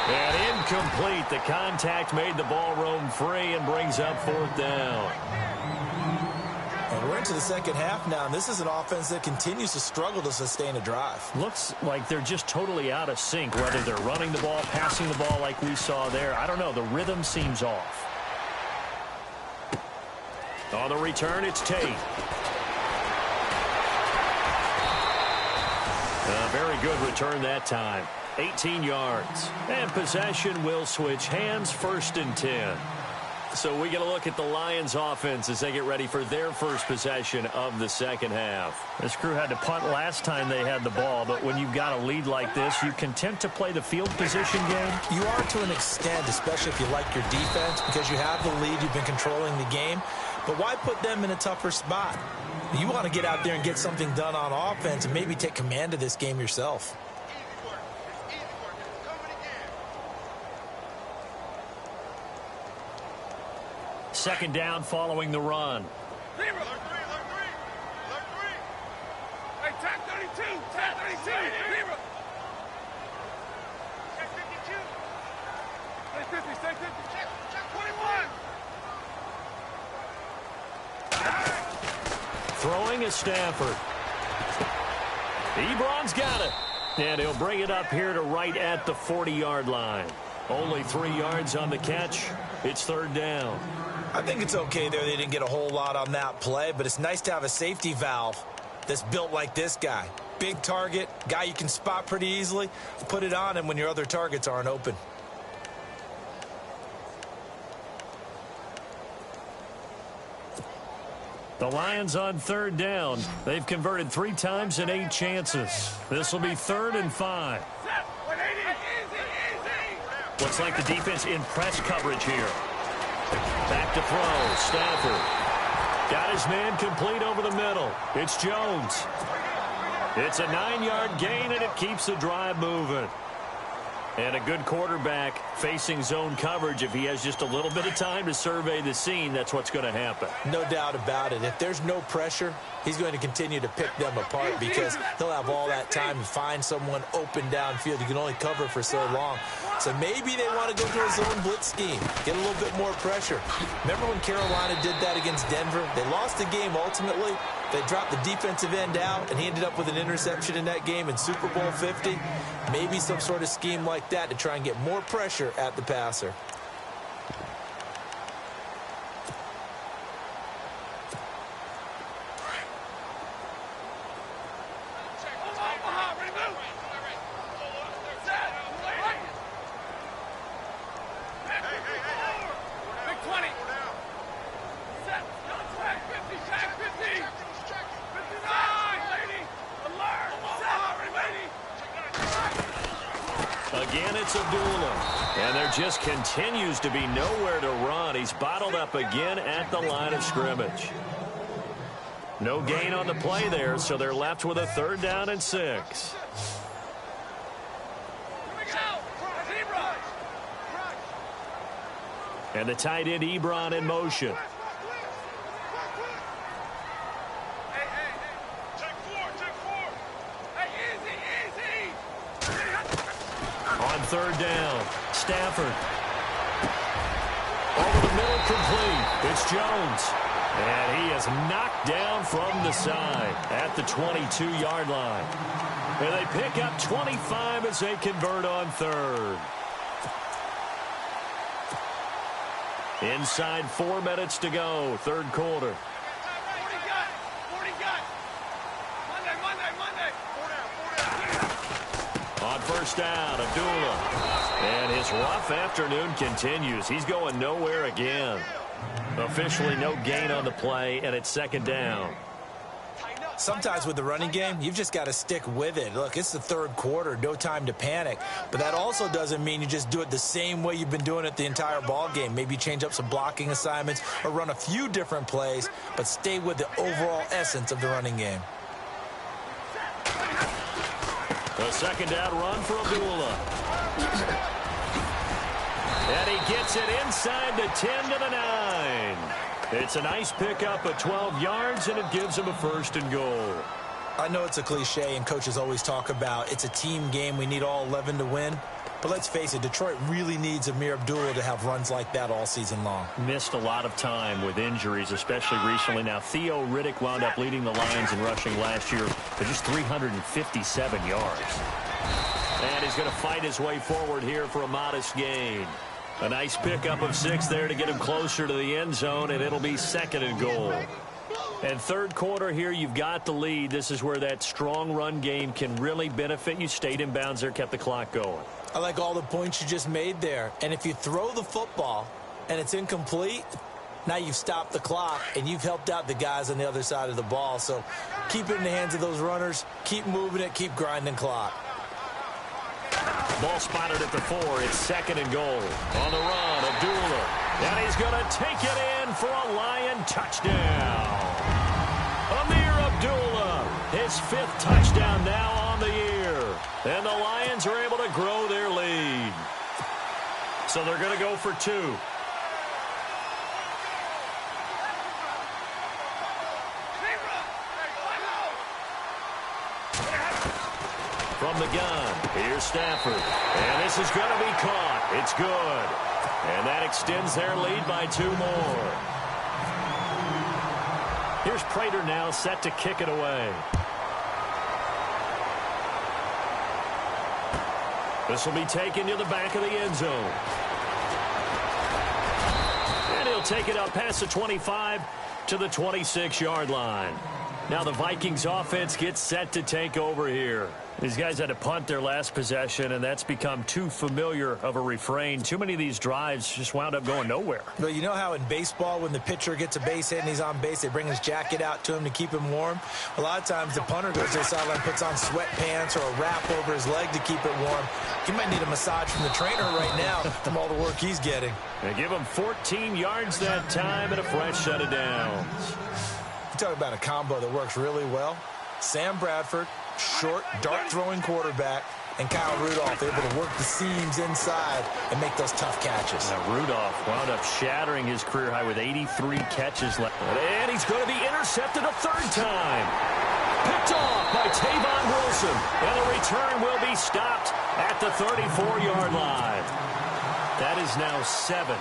And incomplete. The contact made the ball roam free and brings up fourth down. And we're into the second half now, and this is an offense that continues to struggle to sustain a drive. Looks like they're just totally out of sync, whether they're running the ball, passing the ball like we saw there. I don't know. The rhythm seems off. On the return, it's Tate. A very good return that time. 18 yards. And possession will switch hands, first and 10. So we get a look at the Lions offense as they get ready for their first possession of the second half. This crew had to punt last time they had the ball, but when you've got a lead like this, you content to play the field position game? You are to an extent, especially if you like your defense, because you have the lead, you've been controlling the game. But why put them in a tougher spot? You want to get out there and get something done on offense and maybe take command of this game yourself. Second down following the run. Hey, tag 32, tag 32, Zero. Check 52. Stay 50, stay 50. Check 21. Throwing is Stafford. Ebron's got it. And he'll bring it up here to right at the 40-yard line. Only 3 yards on the catch. It's third down. I think it's okay there. They didn't get a whole lot on that play, but it's nice to have a safety valve that's built like this guy. Big target, guy you can spot pretty easily. Put it on him when your other targets aren't open. The Lions on third down. They've converted 3 times in 8 chances. This will be 3rd and 5. Looks like the defense in press coverage here. Back to throw. Stafford. Got his man complete over the middle. It's Jones. It's a 9-yard gain, and it keeps the drive moving. And a good quarterback facing zone coverage. If he has just a little bit of time to survey the scene, that's what's going to happen. No doubt about it. If there's no pressure, he's going to continue to pick them apart because he'll have all that time to find someone open downfield. You can only cover for so long. So maybe they want to go to a zone blitz scheme, get a little bit more pressure. Remember when Carolina did that against Denver? They lost the game ultimately. They dropped the defensive end out, and he ended up with an interception in that game in Super Bowl 50. Maybe some sort of scheme like that to try and get more pressure at the passer. Again, it's Abdullah. And there just continues to be nowhere to run. He's bottled up again at the line of scrimmage. No gain on the play there, so they're left with a 3rd down and 6. And the tight end, Ebron, in motion. On 3rd down, Stafford. Over the middle, complete. It's Jones. And he is knocked down from the side at the 22-yard line. And they pick up 25 as they convert on 3rd. Inside 4 minutes to go, 3rd quarter. On 1st down, Abdullah. And his rough afternoon continues. He's going nowhere again. Officially no gain on the play, and it's 2nd down. Sometimes with the running game, you've just got to stick with it. Look, it's the 3rd quarter, no time to panic. But that also doesn't mean you just do it the same way you've been doing it the entire ball game. Maybe change up some blocking assignments or run a few different plays, but stay with the overall essence of the running game. The 2nd down run for Abdullah. And he gets it inside the 10 to the 9. It's a nice pickup of 12 yards, and it gives him a 1st and goal. I know it's a cliche, and coaches always talk about it's a team game. We need all 11 to win. But let's face it, Detroit really needs Amir Abdullah to have runs like that all season long. Missed a lot of time with injuries, especially recently. Now, Theo Riddick wound up leading the Lions in rushing last year for just 357 yards. And he's going to fight his way forward here for a modest gain. A nice pickup of 6 there to get him closer to the end zone, and it'll be 2nd and goal. And 3rd quarter here, you've got the lead. This is where that strong run game can really benefit you. Stayed in bounds there, kept the clock going. I like all the points you just made there. And if you throw the football and it's incomplete, now you've stopped the clock and you've helped out the guys on the other side of the ball. So keep it in the hands of those runners. Keep moving it. Keep grinding clock. Ball spotted at the 4. It's 2nd and goal. On the run, Abdullah. And he's going to take it in for a Lion touchdown. Amir Abdullah, his 5th touchdown now on the year. And the Lions are able to grow their lead. So they're going to go for 2. From the gun, here's Stafford. And this is going to be caught. It's good. And that extends their lead by 2 more. Here's Prater now set to kick it away. This will be taken to the back of the end zone. And he'll take it up past the 25 to the 26-yard line. Now the Vikings offense gets set to take over here. These guys had to punt their last possession, and that's become too familiar of a refrain. Too many of these drives just wound up going nowhere. Well, you know how in baseball when the pitcher gets a base hit and he's on base, they bring his jacket out to him to keep him warm? A lot of times the punter goes to the sideline, puts on sweatpants or a wrap over his leg to keep it warm. He might need a massage from the trainer right now from all the work he's getting. They give him 14 yards that time and a fresh set of downs. You talk about a combo that works really well. Sam Bradford, short, dart-throwing quarterback, and Kyle Rudolph able to work the seams inside and make those tough catches. Now Rudolph wound up shattering his career high with 83 catches left. And he's going to be intercepted a 3rd time. Picked off by Tavon Wilson. And the return will be stopped at the 34-yard line. That is now 7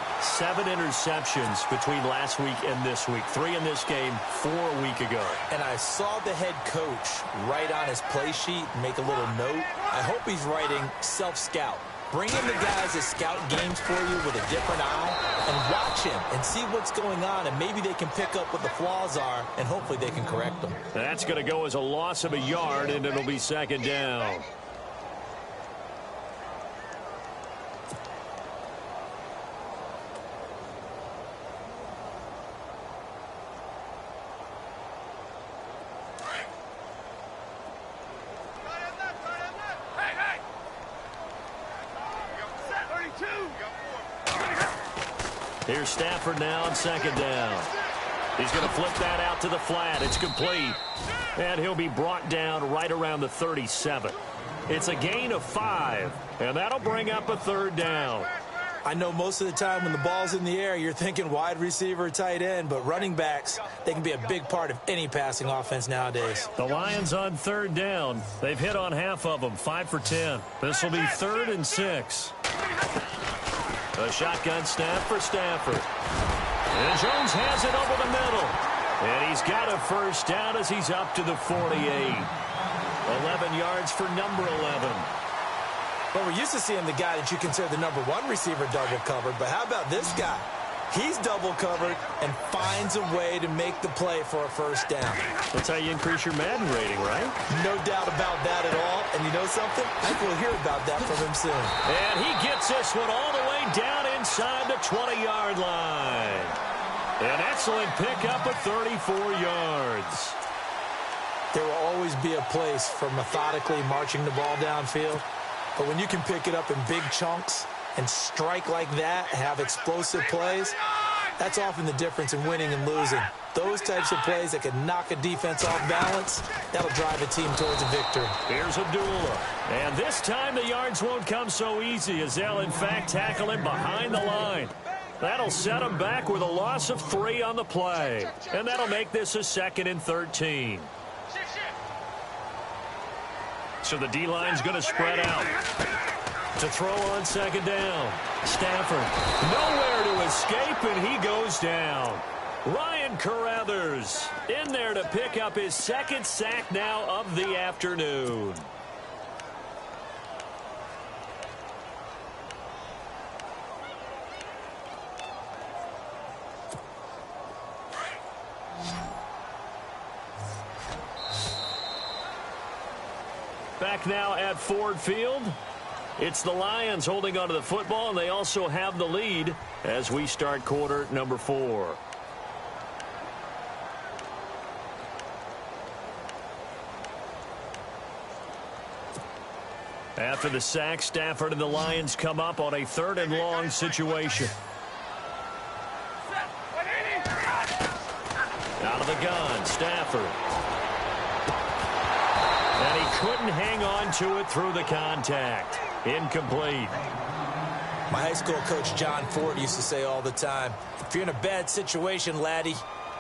interceptions between last week and this week. 3 in this game, 4 a week ago. And I saw the head coach write on his play sheet, make a little note. I hope he's writing self-scout. Bring in the guys that scout games for you with a different eye and watch him and see what's going on, and maybe they can pick up what the flaws are, and hopefully they can correct them. That's going to go as a loss of a yard, and it'll be 2nd down. Here's Stafford now on second down. He's going to flip that out to the flat. It's complete. And he'll be brought down right around the 37. It's a gain of 5, and that'll bring up a third down. I know most of the time when the ball's in the air, you're thinking wide receiver, tight end, but running backs, they can be a big part of any passing offense nowadays. The Lions on third down. They've hit on half of them, 5 for 10. This will be 3rd and 6. A shotgun snap for Stafford. And Jones has it over the middle. And he's got a first down as he's up to the 48. 11 yards for number 11. But we're used to seeing the guy that you consider the number 1 receiver double covered. But how about this guy? He's double covered and finds a way to make the play for a first down. That's how you increase your Madden rating, right? No doubt about that at all. And you know something? I think we'll hear about that from him soon. And he gets this one all the way down inside the 20-yard line. An excellent pickup of 34 yards. There will always be a place for methodically marching the ball downfield. But when you can pick it up in big chunks and strike like that, have explosive plays, that's often the difference in winning and losing. Those types of plays that can knock a defense off balance, that'll drive a team towards a victory. Here's Abdullah. And this time the yards won't come so easy as they'll, in fact, tackle him behind the line. That'll set him back with a loss of 3 on the play. And that'll make this a 2nd and 13. So the D-line's going to spread out. To throw on second down. Stafford nowhere to escape, and he goes down. Ryan Carruthers in there to pick up his 2nd sack now of the afternoon. Back now at Ford Field. It's the Lions holding onto the football, and they also have the lead as we start quarter number 4. After the sack, Stafford and the Lions come up on a 3rd and long situation. Out of the gun, Stafford. And he couldn't hang on to it through the contact. Incomplete. My high school coach, John Ford, used to say all the time, if you're in a bad situation, laddie,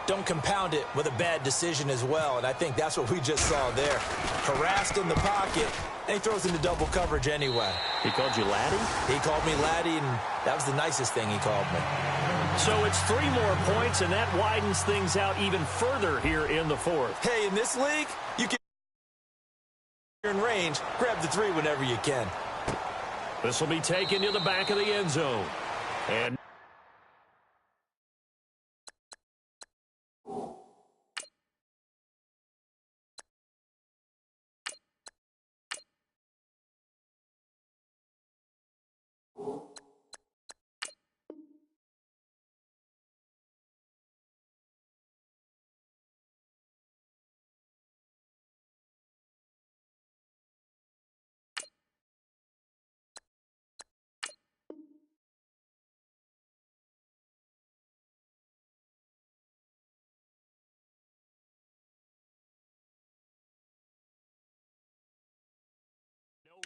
don't compound it with a bad decision as well. And I think that's what we just saw there. Harassed in the pocket, and he throws into double coverage anyway. He called you laddie? He called me laddie, and that was the nicest thing he called me. So it's 3 more points, and that widens things out even further here in the 4th. Hey, in this league, you can in range, grab the 3 whenever you can. This will be taken to the back of the end zone. And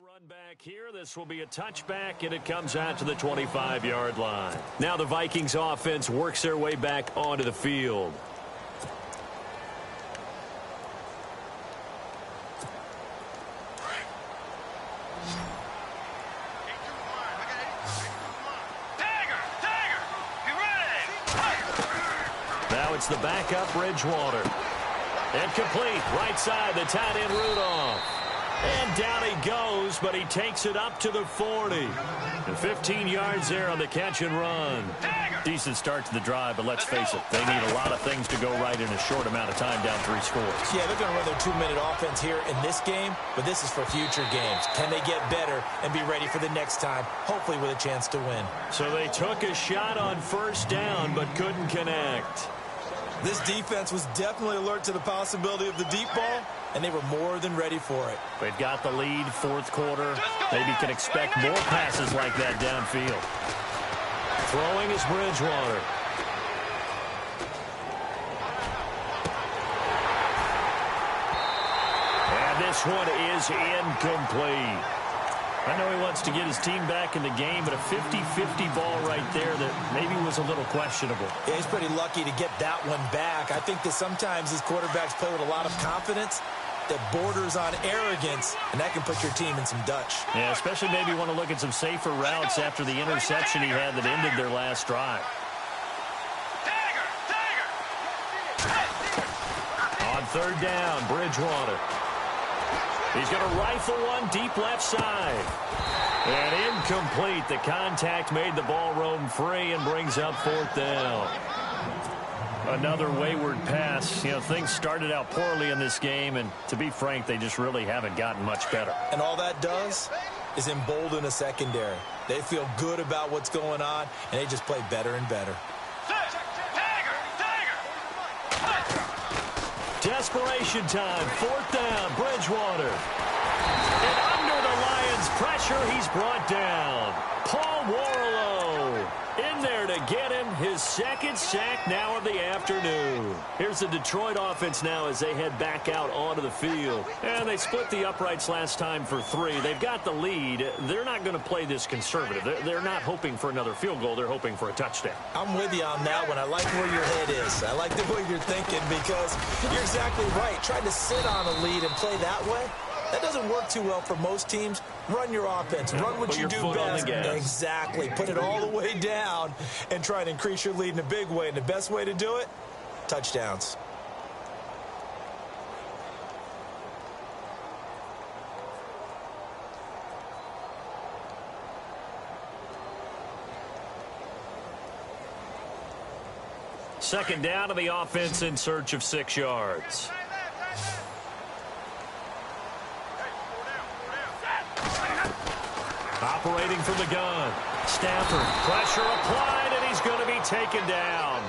run back here. This will be a touchback, and it comes out to the 25-yard line. Now the Vikings offense works their way back onto the field. Now it's the backup Bridgewater. And complete, right side, the tight end Rudolph. And down he goes, but he takes it up to the 40. And 15 yards there on the catch and run. Decent start to the drive, but let's face it, they need a lot of things to go right in a short amount of time, down 3 scores. Yeah, they're going to run their 2-minute offense here in this game, but this is for future games. Can they get better and be ready for the next time, hopefully with a chance to win? So they took a shot on first down, but couldn't connect. This defense was definitely alert to the possibility of the deep ball, and they were more than ready for it. They've got the lead, 4th quarter. Maybe can expect more passes like that downfield. Throwing is Bridgewater. And this one is incomplete. I know he wants to get his team back in the game, but a 50-50 ball right there that maybe was a little questionable. Yeah, he's pretty lucky to get that one back. I think that sometimes these quarterbacks play with a lot of confidence that borders on arrogance, and that can put your team in some Dutch. Yeah, especially maybe want to look at some safer routes after the interception he had that ended their last drive. On third down, Bridgewater. He's going to rifle one deep left side. And incomplete. The contact made the ball roam free and brings up fourth down. Another wayward pass. You know, things started out poorly in this game, and to be frank, they just really haven't gotten much better. And all that does is embolden a secondary. They feel good about what's going on, and they just play better and better. Desperation time. Fourth down, Bridgewater. And under the Lions' pressure, he's brought down. Paul Warlow in there to get him his second sack now of the afternoon. Here's the Detroit offense now as they head back out onto the field. And they split the uprights last time for 3. They've got the lead. They're not going to play this conservative. They're not hoping for another field goal. They're hoping for a touchdown. I'm with you on that one. I like where your head is. I like the way you're thinking because you're exactly right. Trying to sit on a lead and play that way, that doesn't work too well for most teams. Run your offense. Run what you do best. Exactly. Put it all the way down and try and increase your lead in a big way. And the best way to do it, touchdowns. Second down to the offense in search of 6 yards. Operating from the gun. Stafford, pressure applied, and he's going to be taken down.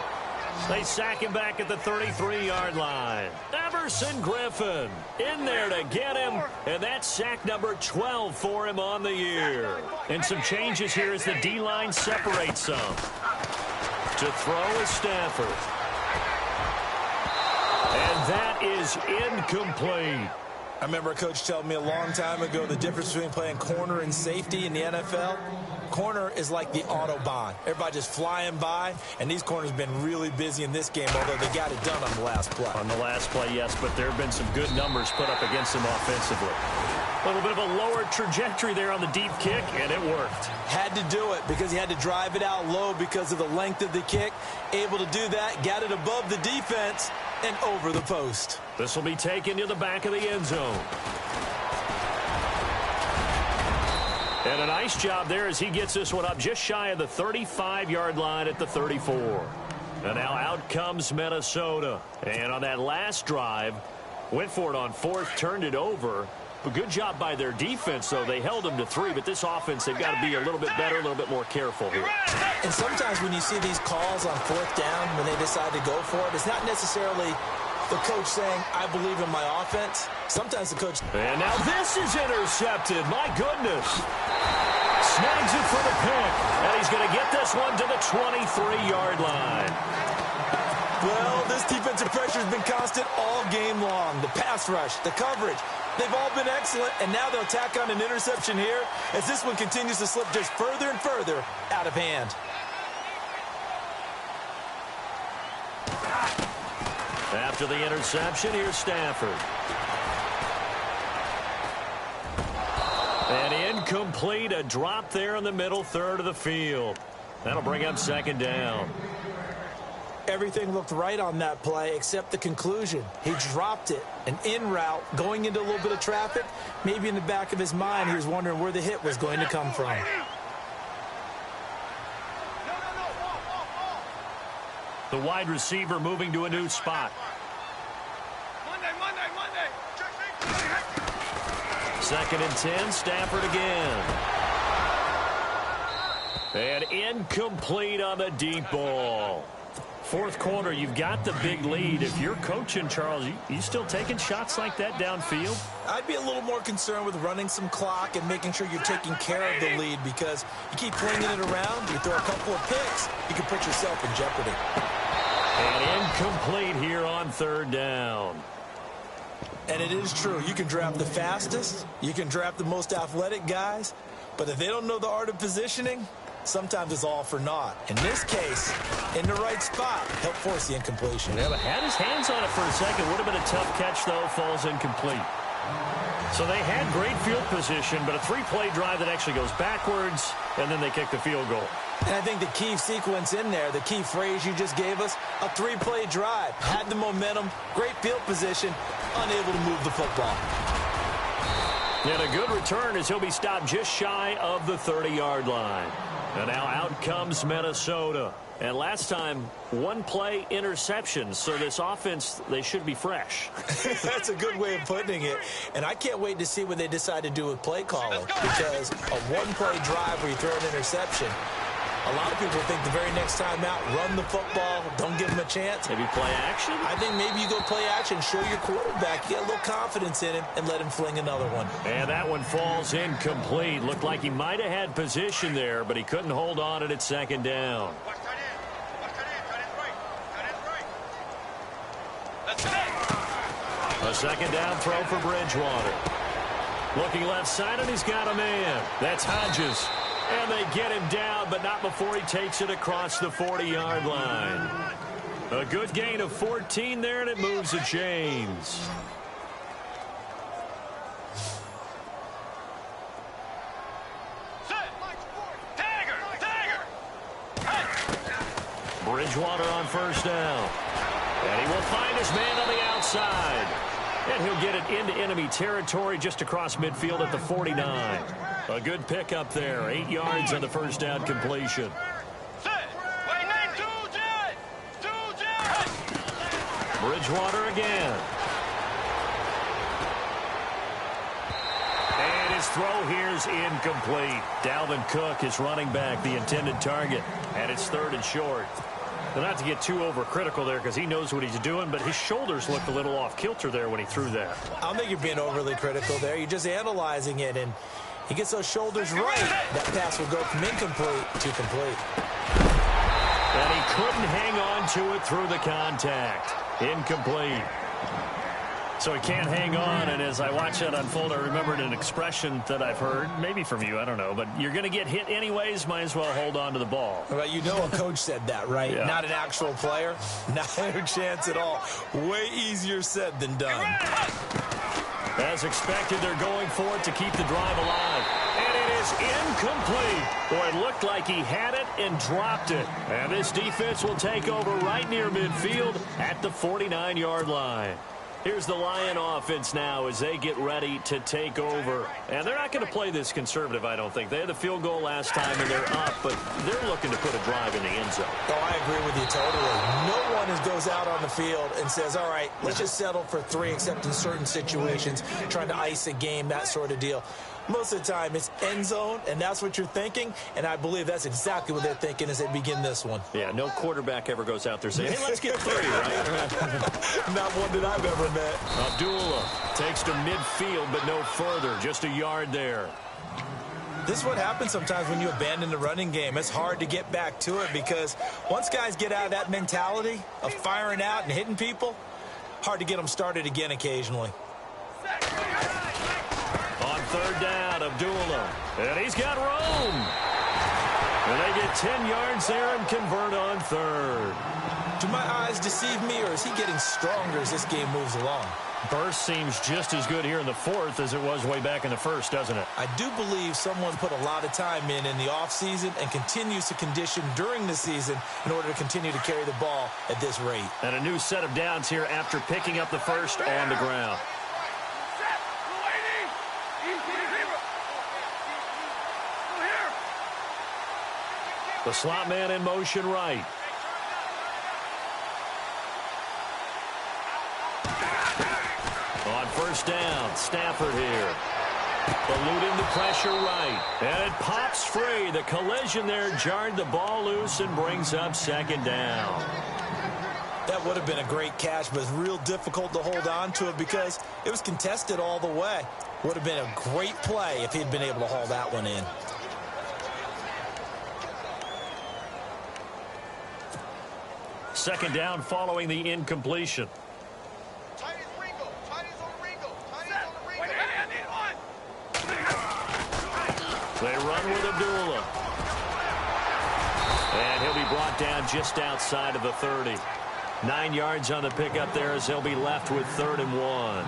They sack him back at the 33-yard line. Everson Griffin in there to get him, and that's sack number 12 for him on the year. And some changes here as the D-line separates some. To throw is Stafford. And that is incomplete. I remember a coach telling me a long time ago the difference between playing corner and safety in the NFL. Corner is like the Autobahn. Everybody just flying by, and these corners have been really busy in this game, although they got it done on the last play. On the last play, yes, but there have been some good numbers put up against them offensively. A little bit of a lower trajectory there on the deep kick, and it worked. Had to do it because he had to drive it out low because of the length of the kick. Able to do that, got it above the defense and over the post. This will be taken to the back of the end zone. And a nice job there as he gets this one up just shy of the 35-yard line at the 34. And now out comes Minnesota. And on that last drive, went for it on fourth, turned it over. But good job by their defense, though. They held them to 3, but this offense, they've got to be a little bit better, a little bit more careful here. And sometimes when you see these calls on fourth down, when they decide to go for it, it's not necessarily the coach saying, I believe in my offense. Sometimes the coach... And now this is intercepted. My goodness. Snags it for the pick. And he's going to get this one to the 23-yard line. Well, this defensive pressure has been constant all game long. The pass rush, the coverage, they've all been excellent, and now they'll tack on an interception here as this one continues to slip just further and further out of hand. After the interception, here's Stafford. And incomplete, a drop there in the middle third of the field. That'll bring up second down. Everything looked right on that play except the conclusion. He dropped it, an in route, going into a little bit of traffic. Maybe in the back of his mind, he was wondering where the hit was going to come from. The wide receiver moving to a new spot. Monday. Second and 10, Stafford again. And incomplete on the deep ball. Fourth quarter, you've got the big lead. If you're coaching, Charles, you still taking shots like that downfield? I'd be a little more concerned with running some clock and making sure you're taking care of the lead, because you keep flinging it around, you throw a couple of picks, you can put yourself in jeopardy. And incomplete here on third down. And it is true. You can draft the fastest, you can draft the most athletic guys, but if they don't know the art of positioning, sometimes it's all for naught. In this case, in the right spot, help force the incompletion. Yeah, but had his hands on it for a second. Would have been a tough catch, though. Falls incomplete. So they had great field position, but a three-play drive that actually goes backwards, and then they kick the field goal. And I think the key sequence in there, the key phrase you just gave us, a three-play drive. Had the momentum, great field position, unable to move the football. And a good return as he'll be stopped just shy of the 30-yard line. And now out comes Minnesota. And last time, one-play interception. So this offense, they should be fresh. That's a good way of putting it. And I can't wait to see what they decide to do with play caller. Because a one-play drive where you throw an interception, a lot of people think the very next time out, run the football, don't give them a chance. Maybe play action? I think maybe you go play action, show your quarterback, get a little confidence in him, and let him fling another one. And that one falls incomplete. Looked like he might have had position there, but he couldn't hold on at second down. A second down throw for Bridgewater. Looking left side, and he's got a man. That's Hodges. And they get him down, but not before he takes it across the 40-yard line. A good gain of 14 there, and it moves the chains. Bridgewater on first down. And he will find his man on the outside. And he'll get it into enemy territory just across midfield at the 49. A good pickup there. 8 yards on the first down completion. Bridgewater again. And his throw here's incomplete. Dalvin Cook is running back, the intended target. And it's third and short. Well, not to get too overcritical there because he knows what he's doing, but his shoulders looked a little off kilter there when he threw that. I don't think you're being overly critical there. You're just analyzing it, and he gets those shoulders right. That pass will go from incomplete to complete. And he couldn't hang on to it through the contact. Incomplete. So he can't hang on, and as I watch that unfold, I remembered an expression that I've heard, maybe from you, I don't know, but you're going to get hit anyways, might as well hold on to the ball. Well, you know a coach said that, right? Yeah. Not an actual player. Not a chance at all. Way easier said than done. As expected, they're going for it to keep the drive alive. And it is incomplete. Boy, it looked like he had it and dropped it. And this defense will take over right near midfield at the 49-yard line. Here's the Lion offense now as they get ready to take over. And they're not going to play this conservative, I don't think. They had the field goal last time, and they're up, but they're looking to put a drive in the end zone. Oh, I agree with you totally. No one goes out on the field and says, all right, let's just settle for 3, except in certain situations, trying to ice a game, that sort of deal. Most of the time, it's end zone, and that's what you're thinking, and I believe that's exactly what they're thinking as they begin this one. Yeah, no quarterback ever goes out there saying, hey, let's get 3, right? Not one that I've ever met. Abdullah takes to midfield, but no further, just a yard there. This is what happens sometimes when you abandon the running game. It's hard to get back to it because once guys get out of that mentality of firing out and hitting people, hard to get them started again occasionally. On third down, Abdullah. And he's got room. And they get 10 yards there and convert on third. Do my eyes deceive me, or is he getting stronger as this game moves along? Burst seems just as good here in the fourth as it was way back in the first, doesn't it? I do believe someone put a lot of time in the offseason and continues to condition during the season in order to continue to carry the ball at this rate. And a new set of downs here after picking up the first on the ground. The slot man in motion right. On first down, Stafford here. Eluding the pressure right. And it pops free. The collision there jarred the ball loose and brings up second down. That would have been a great catch, but it's real difficult to hold on to it because it was contested all the way. Would have been a great play if he'd been able to haul that one in. Second down following the incompletion. They run with Abdullah. And he'll be brought down just outside of the 30. 9 yards on the pickup there as they'll be left with 3rd and 1.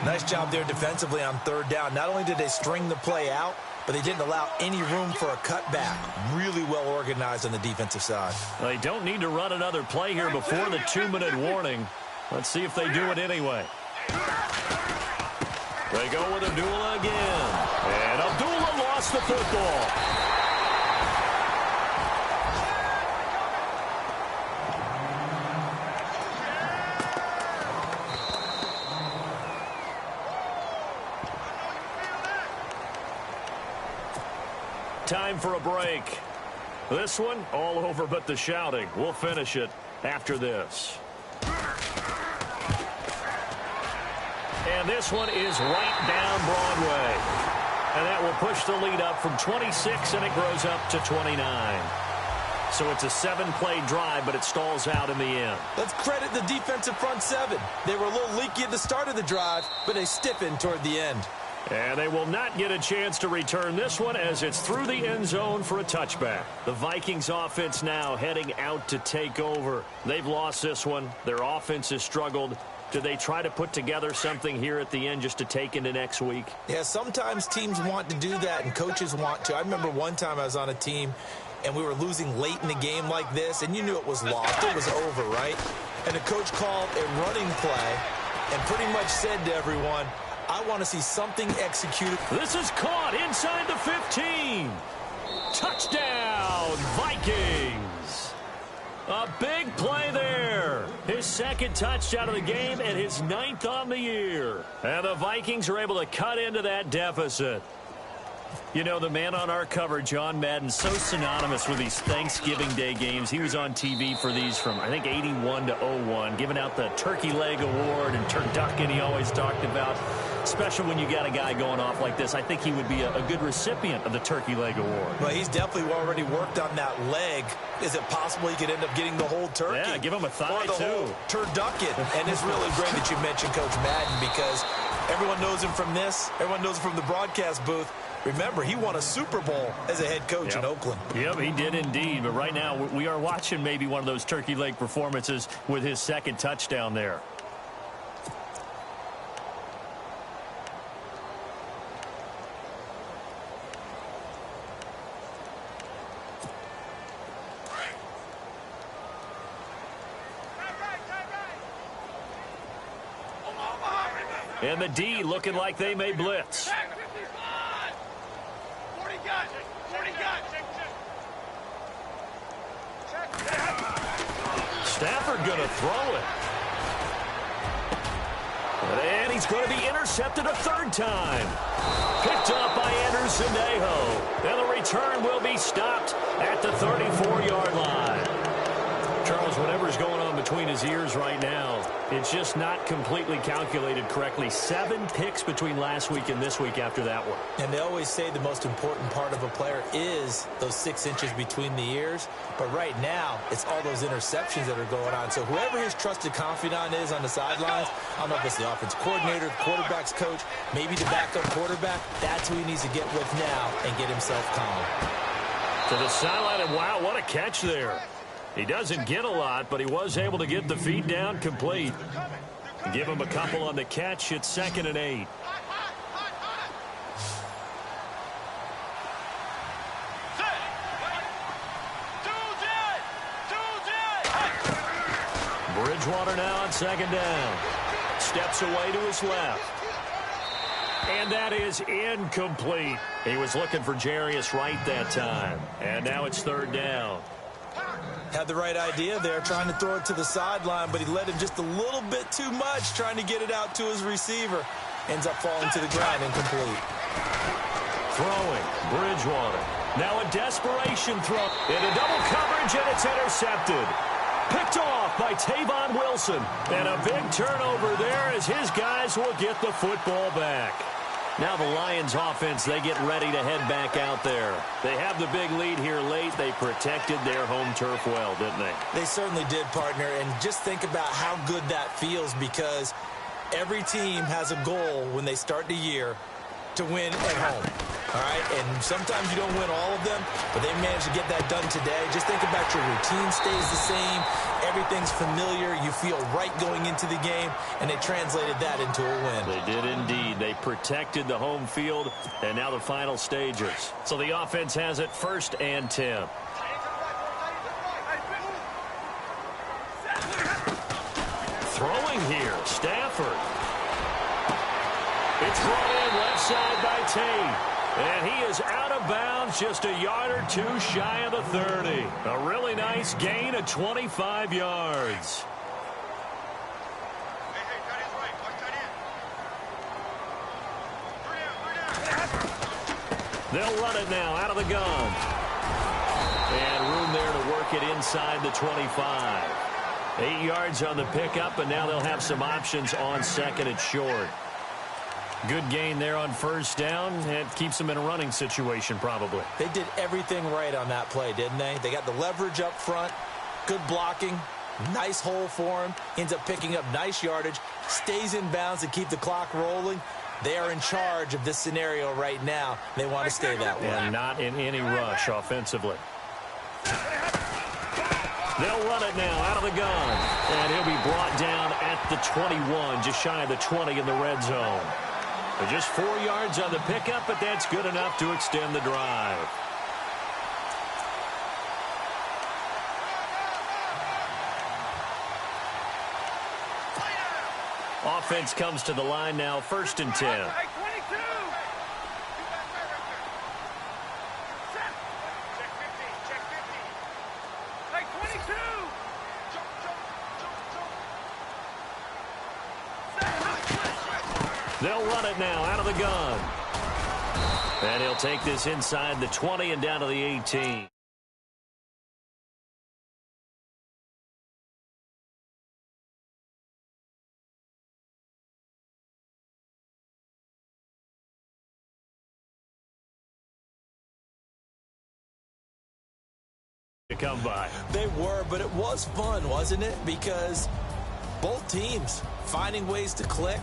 Nice job there defensively on 3rd down. Not only did they string the play out, but they didn't allow any room for a cutback. Really well organized on the defensive side. They don't need to run another play here before the 2-minute warning. Let's see if they do it anyway. They go with Abdullah again. And Abdullah lost the football. Time for a break. This one, all over but the shouting. We'll finish it after this. And this one is right down Broadway. And that will push the lead up from 26, and it grows up to 29. So it's a 7-play drive, but it stalls out in the end. Let's credit the defensive front 7. They were a little leaky at the start of the drive, but they stiffened toward the end. And they will not get a chance to return this one as it's through the end zone for a touchback. The Vikings offense now heading out to take over. They've lost this one. Their offense has struggled. Do they try to put together something here at the end just to take into next week? Yeah, sometimes teams want to do that and coaches want to. I remember one time I was on a team and we were losing late in the game like this, and you knew it was lost. It was over, right? And the coach called a running play and pretty much said to everyone, I want to see something executed. This is caught inside the 15. Touchdown, Vikings. A big play there. His second touchdown of the game and his 9th on the year. And the Vikings are able to cut into that deficit. You know, the man on our cover, John Madden, so synonymous with these Thanksgiving Day games. He was on TV for these from, I think, 81 to 01, giving out the Turkey Leg Award and turducken he always talked about. Special when you got a guy going off like this. I think he would be a good recipient of the Turkey Leg Award. Well, he's definitely already worked on that leg. Is it possible he could end up getting the whole turkey? Yeah, give him a thigh, or the whole turducken. And it's really great that you mentioned Coach Madden because everyone knows him from this. Everyone knows him from the broadcast booth. Remember, he won a Super Bowl as a head coach in Oakland. Yep, he did indeed. But right now, we are watching maybe one of those turkey leg performances with his second touchdown there. And the D looking like they may blitz. Stafford going to throw it. And he's going to be intercepted a 3rd time. Picked up by Anderson-Aho. And the return will be stopped at the 34-yard line. Charles, whatever's going on between his ears right now, it's just not completely calculated correctly. 7 picks between last week and this week after that one. And they always say the most important part of a player is those 6 inches between the ears. But right now, it's all those interceptions that are going on. So whoever his trusted confidant is on the sidelines, I don't know if it's the offense coordinator, the quarterback's coach, maybe the backup quarterback, that's who he needs to get with now and get himself calm. To the sideline, and wow, what a catch there. He doesn't get a lot, but he was able to get the feed down complete. Give him a couple on the catch. It's 2nd and 8. Bridgewater now on 2nd down. Steps away to his left. And that is incomplete. He was looking for Jarius Wright that time. And now it's 3rd down. Had the right idea there, trying to throw it to the sideline, but he let him just a little bit too much, trying to get it out to his receiver. ends up falling to the ground incomplete. Throwing, Bridgewater. Now a desperation throw. Into double coverage, and it's intercepted. Picked off by Tavon Wilson. And a big turnover there as his guys will get the football back. Now the Lions offense, they get ready to head back out there. They have the big lead here late. They protected their home turf well, didn't they? They certainly did, partner. And just think about how good that feels, because every team has a goal when they start the year to win at home. All right, and sometimes you don't win all of them, but they managed to get that done today. Just think about your routine stays the same. Everything's familiar. You feel right going into the game, and they translated that into a win. They did indeed. They protected the home field, and now the final stages. So the offense has it 1st and 10. Throwing here, Stafford. It's brought in left side by Tate. And he is out of bounds, just a yard or two shy of the 30. A really nice gain of 25 yards. They'll run it now out of the gun. And room there to work it inside the 25. 8 yards on the pickup, and now they'll have some options on 2nd and short. Good gain there on 1st down. It keeps them in a running situation, probably. They did everything right on that play, didn't they? They got the leverage up front, good blocking, nice hole for him, ends up picking up nice yardage, stays in bounds to keep the clock rolling. They are in charge of this scenario right now. They want to stay that way. And not in any rush offensively. They'll run it now out of the gun. And he'll be brought down at the 21, just shy of the 20 in the red zone. Just 4 yards on the pickup, but that's good enough to extend the drive. Offense comes to the line now, 1st and 10. They'll run it now out of the gun. And he'll take this inside the 20 and down to the 18. To come by. They were, but it was fun, wasn't it? Because both teams finding ways to click.